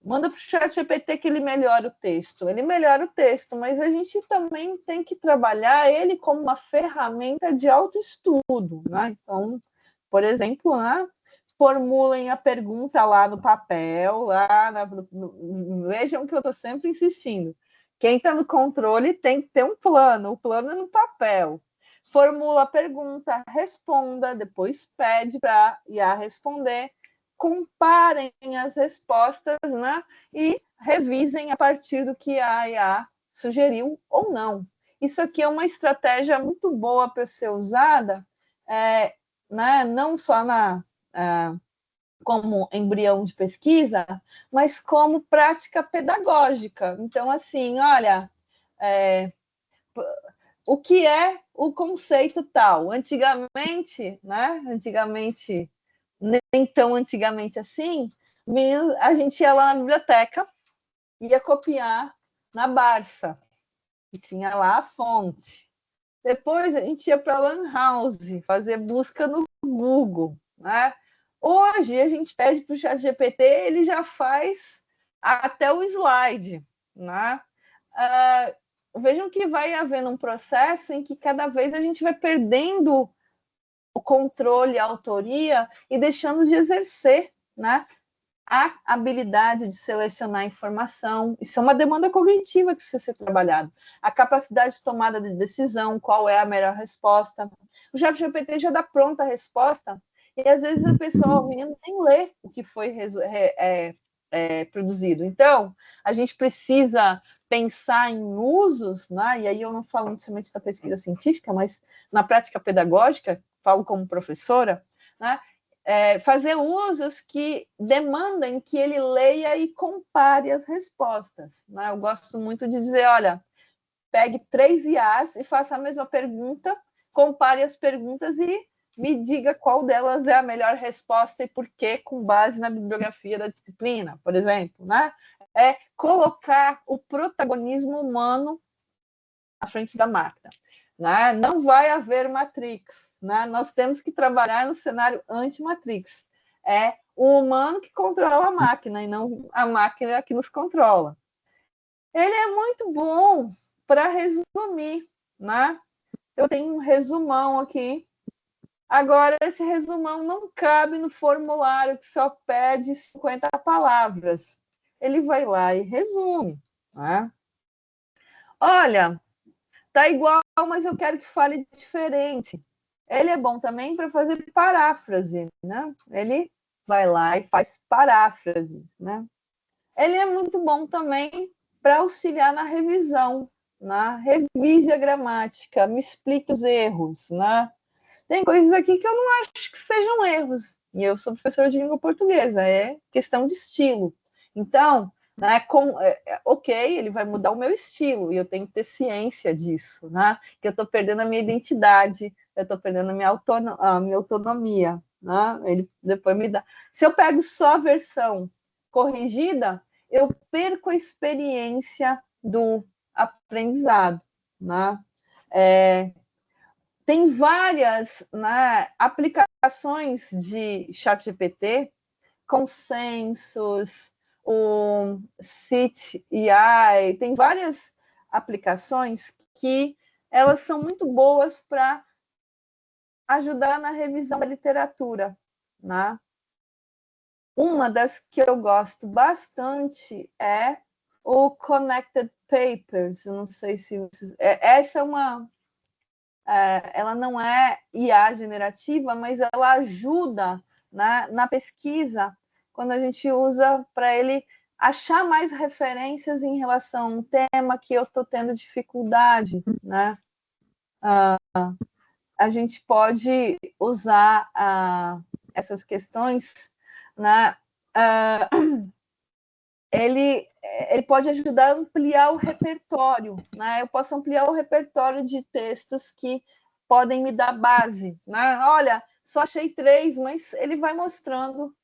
Manda para o ChatGPT que ele melhora o texto. Ele melhora o texto, mas a gente também tem que trabalhar ele como uma ferramenta de autoestudo, né? Então, por exemplo, né? Formulem a pergunta lá no papel, vejam que eu estou sempre insistindo. Quem está no controle tem que ter um plano, o plano é no papel. Formula a pergunta, responda, depois pede para a IA responder, comparem as respostas, né? E revisem a partir do que a IA sugeriu ou não. Isso aqui é uma estratégia muito boa para ser usada, né? Não só como embrião de pesquisa, mas como prática pedagógica. Então, assim, olha, o que é o conceito tal? Antigamente, né? Nem tão antigamente assim, a gente ia lá na biblioteca, ia copiar na Barça, e tinha lá a fonte. Depois a gente ia para a Lan House, fazer busca no Google. Né? Hoje a gente pede para o ChatGPT, ele já faz até o slide. Né? Vejam que vai havendo um processo em que cada vez a gente vai perdendo o controle, a autoria e deixando de exercer, né, a habilidade de selecionar informação. Isso é uma demanda cognitiva que precisa ser trabalhada. A capacidade de tomada de decisão, qual é a melhor resposta. O ChatGPT já dá pronta a resposta e às vezes a pessoa nem lê o que foi produzido. Então, a gente precisa pensar em usos, né? E aí eu não falo somente da pesquisa científica, mas na prática pedagógica, falo como professora, né? Fazer usos que demandem que ele leia e compare as respostas. Né? Eu gosto muito de dizer, olha, pegue 3 IAs e faça a mesma pergunta, compare as perguntas e me diga qual delas é a melhor resposta e por quê, com base na bibliografia da disciplina, por exemplo, né? É colocar o protagonismo humano à frente da máquina, né? Não vai haver Matrix, né? Nós temos que trabalhar no cenário anti-Matrix. É o humano que controla a máquina e não a máquina que nos controla. Ele é muito bom para resumir, né? Eu tenho um resumão aqui. Agora, esse resumão não cabe no formulário que só pede 50 palavras. Ele vai lá e resume, né? Olha, tá igual, mas eu quero que fale diferente. Ele é bom também para fazer paráfrase, né? Ele vai lá e faz paráfrase, né? Ele é muito bom também para auxiliar na revisão, né? Revise a gramática, me explique os erros, né? Tem coisas aqui que eu não acho que sejam erros. E eu sou professora de língua portuguesa, é questão de estilo. Então, né, ok, ele vai mudar o meu estilo, e eu tenho que ter ciência disso, né? Que eu estou perdendo a minha identidade, eu estou perdendo a minha autonomia. Né? Ele depois me dá. Se eu pego só a versão corrigida, eu perco a experiência do aprendizado. Né? Tem várias, né, aplicações de ChatGPT, Consensus, o CitAI, tem várias aplicações que elas são muito boas para ajudar na revisão da literatura, né? Uma das que eu gosto bastante é o Connected Papers. Não sei se vocês... Essa é uma... ela não é IA generativa, mas ela ajuda na pesquisa quando a gente usa para ele achar mais referências em relação a um tema que eu estou tendo dificuldade, né? A gente pode usar essas questões, né? Ele pode ajudar a ampliar o repertório, né? Eu posso ampliar o repertório de textos que podem me dar base, né? Olha, só achei 3, mas ele vai mostrando.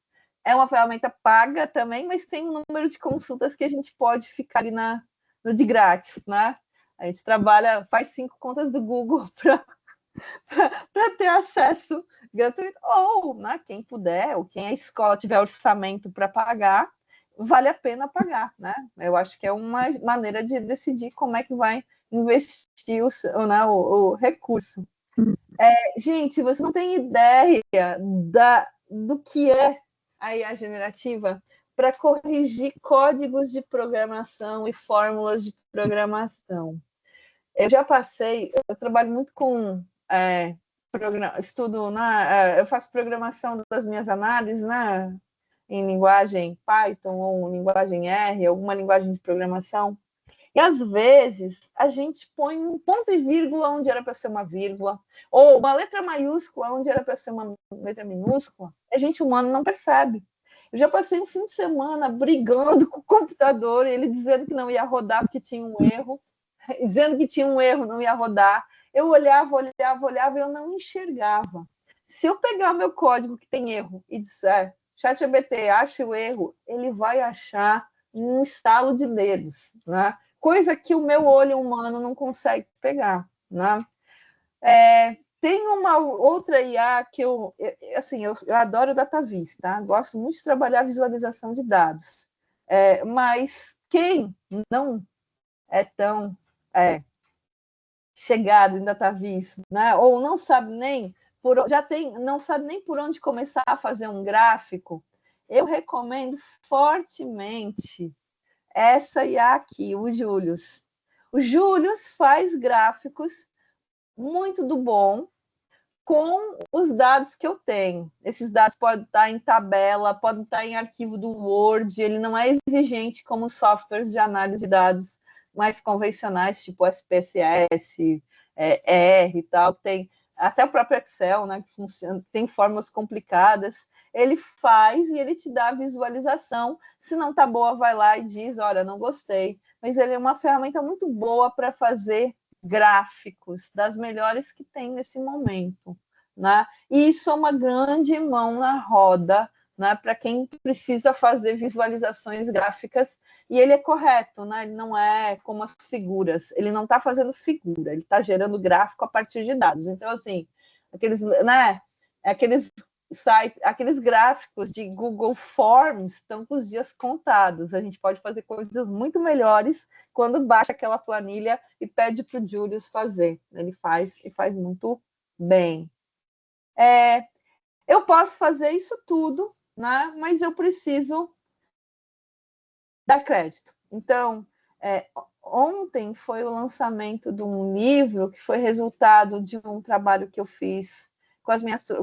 É uma ferramenta paga também, mas tem um número de consultas que a gente pode ficar ali no de grátis, né? A gente trabalha, faz 5 contas do Google para ter acesso gratuito. Ou, né, quem puder, ou quem a escola tiver orçamento para pagar, vale a pena pagar, né? Eu acho que é uma maneira de decidir como é que vai investir o recurso. Gente, você não tem ideia do que é a IA generativa para corrigir códigos de programação e fórmulas de programação. Eu já passei, eu trabalho muito com estudo, eu faço programação das minhas análises, né, em linguagem Python ou linguagem R, alguma linguagem de programação. E, às vezes, a gente põe um ponto e vírgula onde era para ser uma vírgula, ou uma letra maiúscula onde era para ser uma letra minúscula. A gente humano não percebe. Eu já passei um fim de semana brigando com o computador, ele dizendo que não ia rodar porque tinha um erro, dizendo que tinha um erro, não ia rodar. Eu olhava e eu não enxergava. Se eu pegar o meu código que tem erro e disser, ChatGPT, acha o erro, ele vai achar em um estalo de dedos, né? Coisa que o meu olho humano não consegue pegar, né? Tem uma outra IA que eu adoro o DataVis, tá? Gosto muito de trabalhar a visualização de dados. Mas quem não é tão chegado em DataVis, né? Ou não sabe nem não sabe nem por onde começar a fazer um gráfico, eu recomendo fortemente essa IA aqui, o Július. O Július faz gráficos muito do bom com os dados que eu tenho. Esses dados podem estar em tabela, podem estar em arquivo do Word, ele não é exigente como softwares de análise de dados mais convencionais, tipo SPSS, R e tal, tem até o próprio Excel, né, que funciona, tem fórmulas complicadas. Ele faz e ele te dá a visualização. Se não está boa, vai lá e diz, olha, não gostei, mas ele é uma ferramenta muito boa para fazer gráficos, das melhores que tem nesse momento, né? E isso é uma grande mão na roda, né, para quem precisa fazer visualizações gráficas, e ele é correto, né? Ele não é como as figuras, ele não está fazendo figura, ele está gerando gráfico a partir de dados. Então, assim, aqueles, né, aqueles gráficos de Google Forms estão com os dias contados. A gente pode fazer coisas muito melhores quando baixa aquela planilha e pede para o Julius fazer. Ele faz e faz muito bem. Eu posso fazer isso tudo, né? Mas eu preciso dar crédito. Então, ontem foi o lançamento de um livro que foi resultado de um trabalho que eu fiz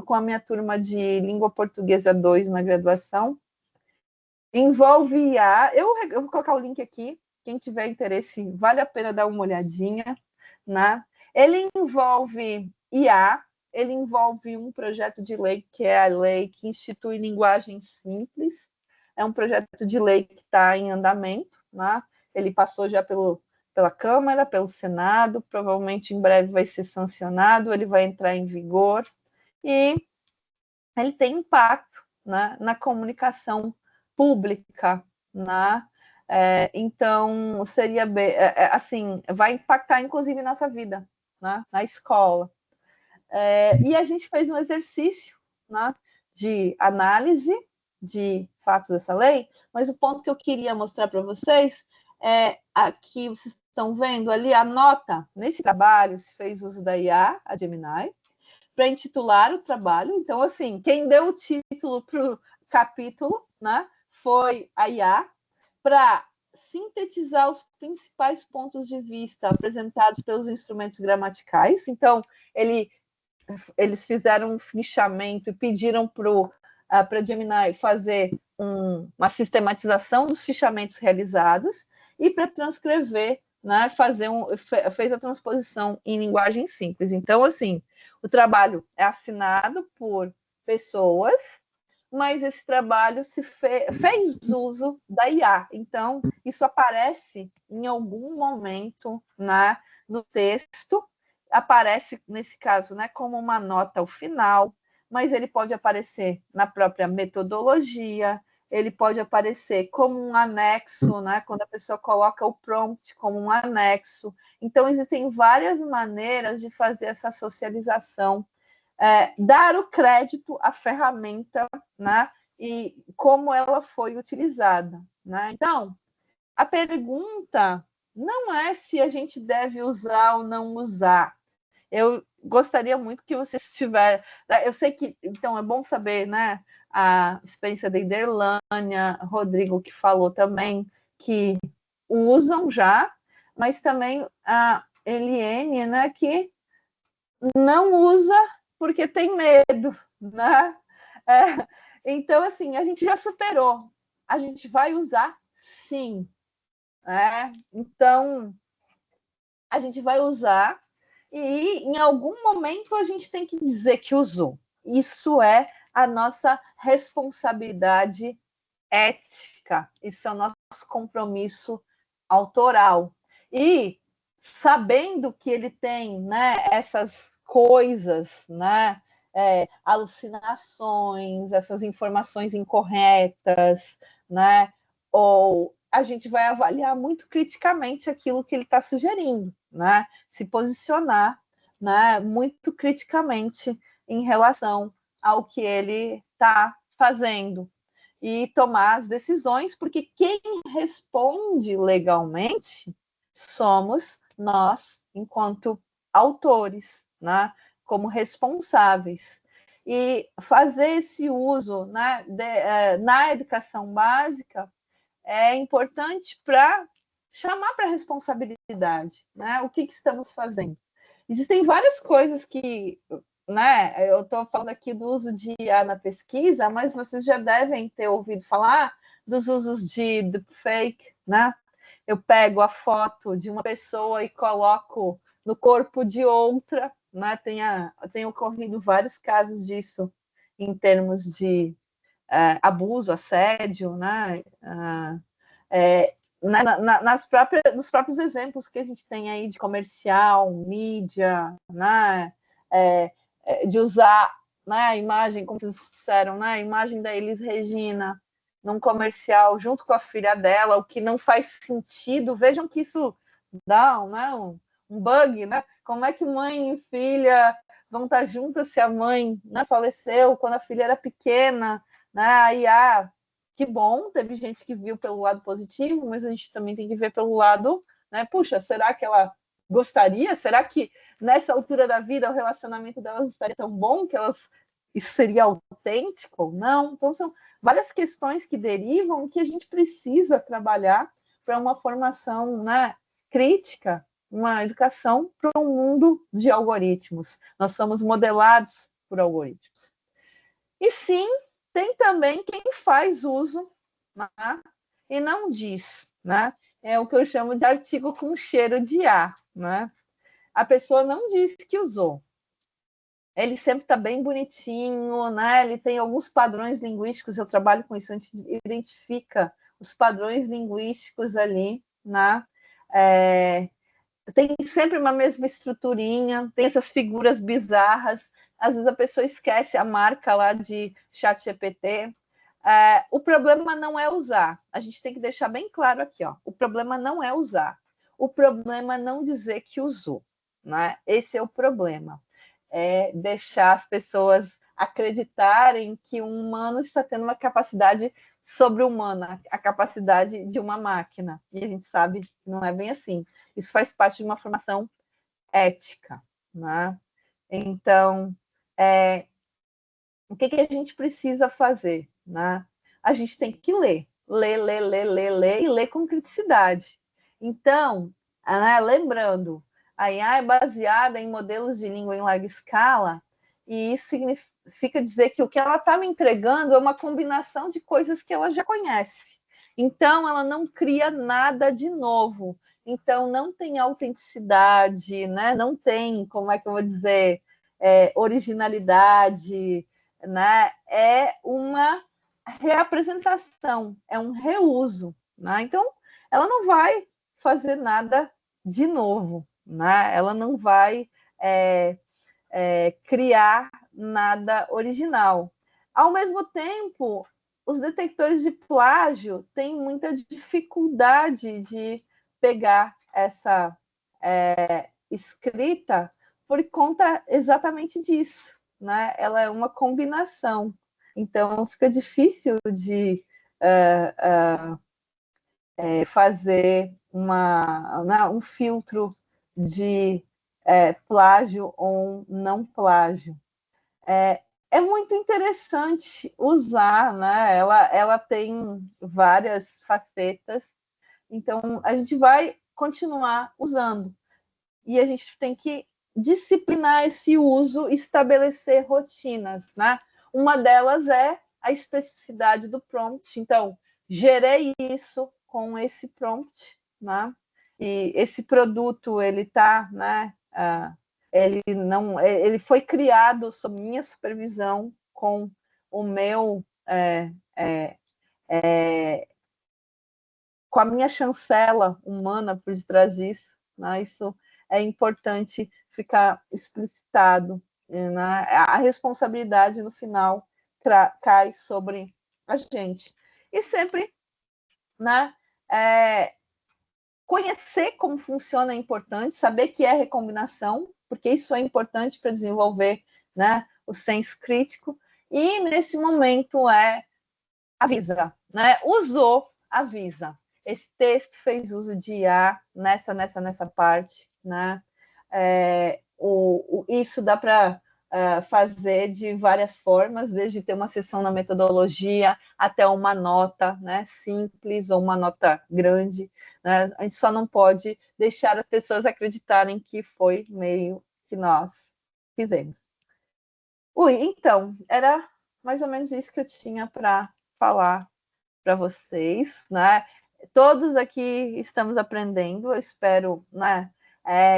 com a minha turma de Língua Portuguesa 2 na graduação. Envolve IA. Eu vou colocar o link aqui. Quem tiver interesse, vale a pena dar uma olhadinha, né? Ele envolve IA, ele envolve um projeto de lei, que é a lei que institui linguagem simples. É um projeto de lei que está em andamento, né? Ele passou já pela Câmara, pelo Senado, provavelmente em breve vai ser sancionado, ele vai entrar em vigor, e ele tem impacto, né, na comunicação pública, né? Então, seria assim, vai impactar inclusive nossa vida, né, na escola. E a gente fez um exercício, né, de análise de fatos dessa lei, mas o ponto que eu queria mostrar para vocês é aqui, vocês estão vendo ali a nota, nesse trabalho se fez uso da IA, a Gemini, para intitular o trabalho. Então, assim, quem deu o título para o capítulo, né, foi a IA, para sintetizar os principais pontos de vista apresentados pelos instrumentos gramaticais. Então, eles fizeram um fichamento e pediram para a Gemini fazer uma sistematização dos fichamentos realizados, e para transcrever, né, fez a transposição em linguagem simples. Então, assim, o trabalho é assinado por pessoas, mas esse trabalho fez uso da IA. Então, isso aparece em algum momento, né, no texto, aparece, nesse caso, né, como uma nota ao final, mas ele pode aparecer na própria metodologia, ele pode aparecer como um anexo, né, quando a pessoa coloca o prompt como um anexo. Então, existem várias maneiras de fazer essa socialização, dar o crédito à ferramenta, né, e como ela foi utilizada, né? Então, a pergunta não é se a gente deve usar ou não usar. Eu gostaria muito que vocês tivessem. Eu sei que, então, é bom saber, né, a experiência da Iderlânia, Rodrigo, que falou também que usam já, mas também a Eliane, né, que não usa porque tem medo, né? Então, assim, a gente já superou. A gente vai usar, sim. Então, a gente vai usar, e em algum momento a gente tem que dizer que usou. Isso é a nossa responsabilidade ética, isso é o nosso compromisso autoral. E sabendo que ele tem, né, essas coisas, né, alucinações, essas informações incorretas, né, ou a gente vai avaliar muito criticamente aquilo que ele está sugerindo, né, se posicionar, né, muito criticamente em relação ao que ele está fazendo e tomar as decisões, porque quem responde legalmente somos nós, enquanto autores, né, como responsáveis. E fazer esse uso, né, na educação básica é importante para chamar para a responsabilidade, né? O que estamos fazendo? Existem várias coisas que, né? Eu estou falando aqui do uso de IA na pesquisa, mas vocês já devem ter ouvido falar dos usos de deepfake, né? Eu pego a foto de uma pessoa e coloco no corpo de outra, né? Tem ocorrido vários casos disso em termos de abuso, assédio, né? nos próprios exemplos que a gente tem aí de comercial, mídia, né? De usar, né, a imagem, como vocês disseram, né, a imagem da Elis Regina num comercial junto com a filha dela, o que não faz sentido. Vejam que isso dá, né, um bug, né? Como é que mãe e filha vão estar juntas se a mãe, né, faleceu quando a filha era pequena, né? Aí, que bom, teve gente que viu pelo lado positivo, mas a gente também tem que ver pelo lado, né? Puxa, será que ela gostaria? Será que nessa altura da vida o relacionamento delas estaria tão bom que isso seria autêntico? Não. Então, são várias questões que derivam que a gente precisa trabalhar para uma formação, né, crítica, uma educação para um mundo de algoritmos. Nós somos modelados por algoritmos. E sim, tem também quem faz uso, né, e não diz, né? É o que eu chamo de artigo com cheiro de A, né? A pessoa não disse que usou. Ele sempre está bem bonitinho, né? Ele tem alguns padrões linguísticos, eu trabalho com isso, a gente identifica os padrões linguísticos ali, né? Tem sempre uma mesma estruturinha, tem essas figuras bizarras, às vezes a pessoa esquece a marca lá de ChatGPT. O problema não é usar, a gente tem que deixar bem claro aqui, ó, o problema não é usar, o problema é não dizer que usou, né? Esse é o problema, é deixar as pessoas acreditarem que um humano está tendo uma capacidade sobre-humana, a capacidade de uma máquina, e a gente sabe que não é bem assim. Isso faz parte de uma formação ética, né? Então, o que a gente precisa fazer, né? A gente tem que ler e ler com criticidade. Então, lembrando, a IA é baseada em modelos de língua em larga escala, e isso significa dizer que o que ela está me entregando é uma combinação de coisas que ela já conhece. Então, ela não cria nada de novo. Então, não tem autenticidade, né? Não tem, como é que eu vou dizer, originalidade, né? É uma reapresentação, é um reuso, né? Então, ela não vai fazer nada de novo, né? Ela não vai criar nada original. Ao mesmo tempo, os detectores de plágio têm muita dificuldade de pegar essa escrita por conta exatamente disso, né? Ela é uma combinação, então fica difícil de fazer um filtro de plágio ou não plágio. É muito interessante usar, né? Ela tem várias facetas, então a gente vai continuar usando. E a gente tem que disciplinar esse uso, estabelecer rotinas, né? Uma delas é a especificidade do prompt. Então, gerei isso com esse prompt, né? E esse produto, ele tá, né? Ele foi criado sob minha supervisão, com o meu com a minha chancela humana por detrás disso, né? Isso é importante ficar explicitado, né? A responsabilidade no final cai sobre a gente. E sempre, né, conhecer como funciona é importante, saber que é recombinação, porque isso é importante para desenvolver, né, o senso crítico. E nesse momento avisa, né? Usou, avisa. Esse texto fez uso de IA nessa parte, né? Isso dá para fazer de várias formas, desde ter uma sessão na metodologia até uma nota, né, simples ou uma nota grande, né? A gente só não pode deixar as pessoas acreditarem que foi meio que nós fizemos. Então, era mais ou menos isso que eu tinha para falar para vocês, né? Todos aqui estamos aprendendo, eu espero, né?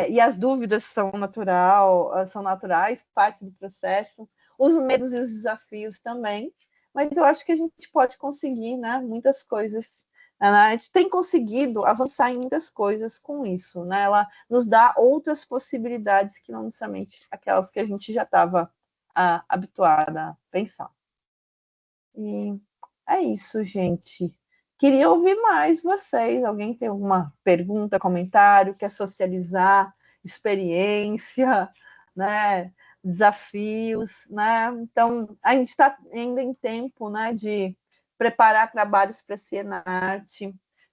E as dúvidas são naturais, parte do processo, os medos e os desafios também, mas eu acho que a gente pode conseguir, né, muitas coisas A gente tem conseguido avançar em muitas coisas com isso, né? Ela nos dá outras possibilidades que não necessariamente aquelas que a gente já estava habituada a pensar. E é isso, gente. Queria ouvir mais vocês. Alguém tem alguma pergunta, comentário, quer socializar, experiência, né? Desafios, né? Então, a gente está ainda em tempo, né, de preparar trabalhos para a Cienarte.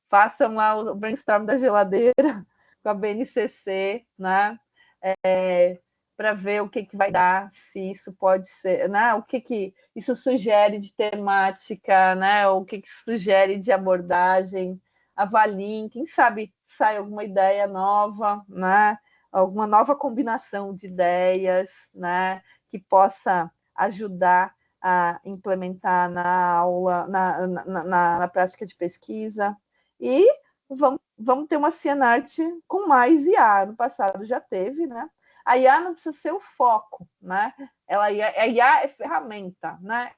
Façam lá o brainstorm da geladeira com a BNCC, né? Para ver o que vai dar, se isso pode ser, né? O que isso sugere de temática, né? O que sugere de abordagem. Avaliem, quem sabe sai alguma ideia nova, né? Alguma nova combinação de ideias, né? Que possa ajudar a implementar na aula, na prática de pesquisa. E vamos ter uma Cienarte com mais IA. No passado já teve, né? A IA não precisa ser o foco, né? A IA é ferramenta, né?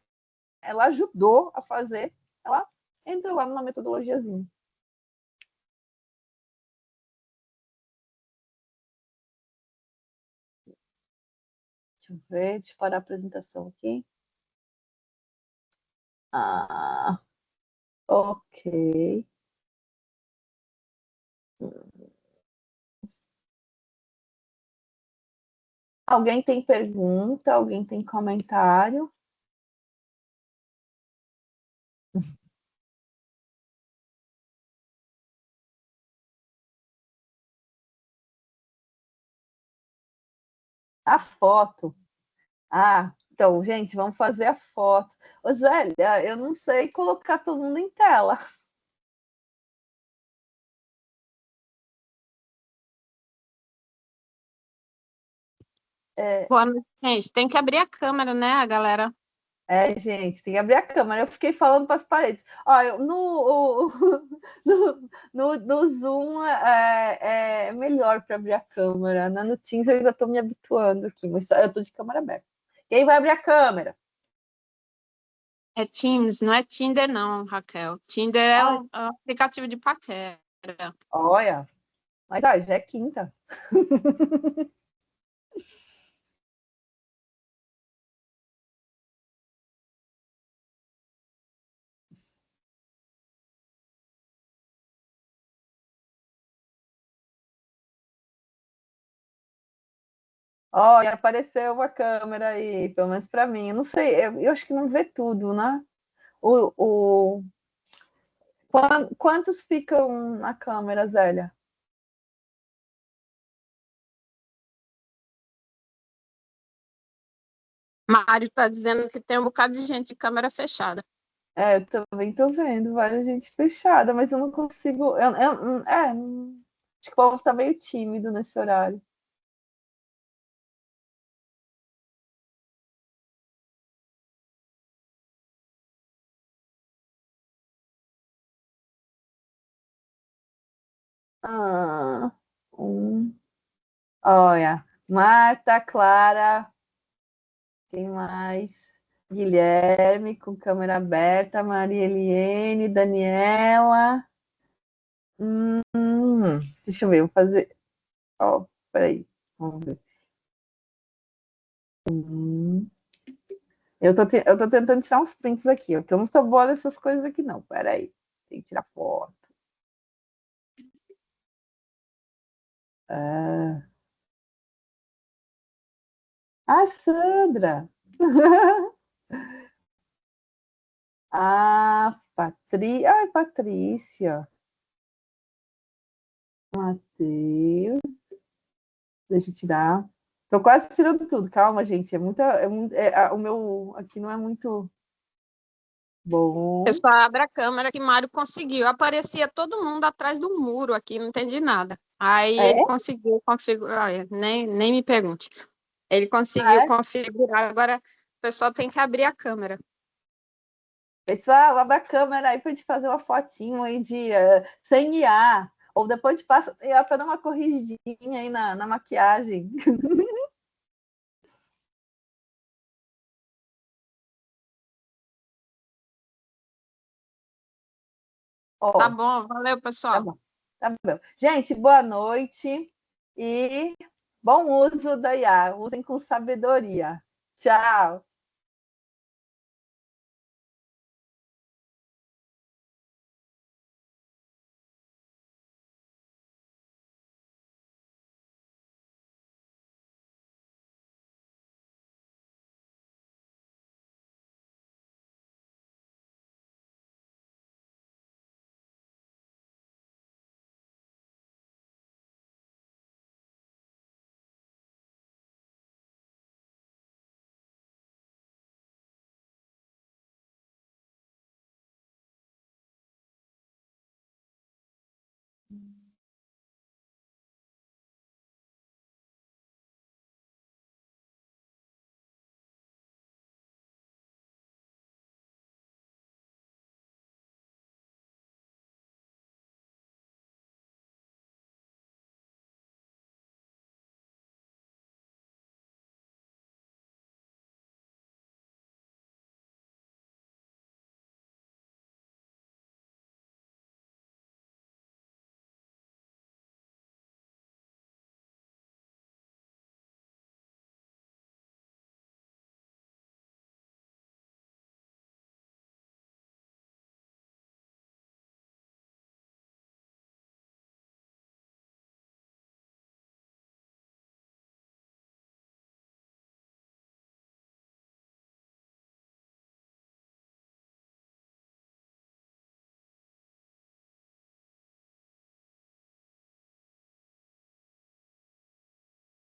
Ela ajudou a fazer, ela entra lá numa metodologiazinha. Deixa eu ver, deixa eu parar a apresentação aqui. Ok. Alguém tem pergunta? Alguém tem comentário? A foto. Então, gente, vamos fazer a foto. Ô, Zélia, eu não sei colocar todo mundo em tela. Boa noite, gente. Tem que abrir a câmera, né, a galera? Gente, tem que abrir a câmera. Eu fiquei falando para as paredes. Olha, no Zoom é melhor para abrir a câmera. No Teams eu ainda estou me habituando aqui, mas eu estou de câmera aberta. Quem vai abrir a câmera? É Teams, não é Tinder, não, Raquel. Tinder é um aplicativo de paquera. Olha, mas já é quinta. Olha, apareceu uma câmera aí, pelo menos para mim. Eu não sei, eu acho que não vê tudo, né? Quantos ficam na câmera, Zélia? Mário está dizendo que tem um bocado de gente de câmera fechada. Eu também estou vendo várias gente fechada, mas eu não consigo. Acho que o povo está meio tímido nesse horário. Olha, Marta, Clara, quem mais? Guilherme com câmera aberta, Maria Eliene, Daniela. Deixa eu ver, vou fazer. Peraí, vamos ver. Eu tô tentando tirar uns prints aqui, porque eu não sou boa dessas coisas aqui, não. Peraí, tem que tirar foto. Sandra! Patrícia. Matheus. Deixa eu tirar. Tô quase tirando tudo. Calma, gente. O meu aqui não é muito bom. Pessoal, abre a câmera que Mário conseguiu. Aparecia todo mundo atrás do muro aqui, não entendi nada. Aí ele conseguiu configurar. Nem me pergunte. Ele conseguiu configurar. Agora o pessoal tem que abrir a câmera. Pessoal, abre a câmera aí para gente fazer uma fotinho aí de sem IA. Ou depois te passa IA para dar uma corrigidinha aí na maquiagem. Tá bom, valeu, Tá pessoal. bom, tá bom. Gente, boa noite e bom uso da IA. Usem com sabedoria. Tchau.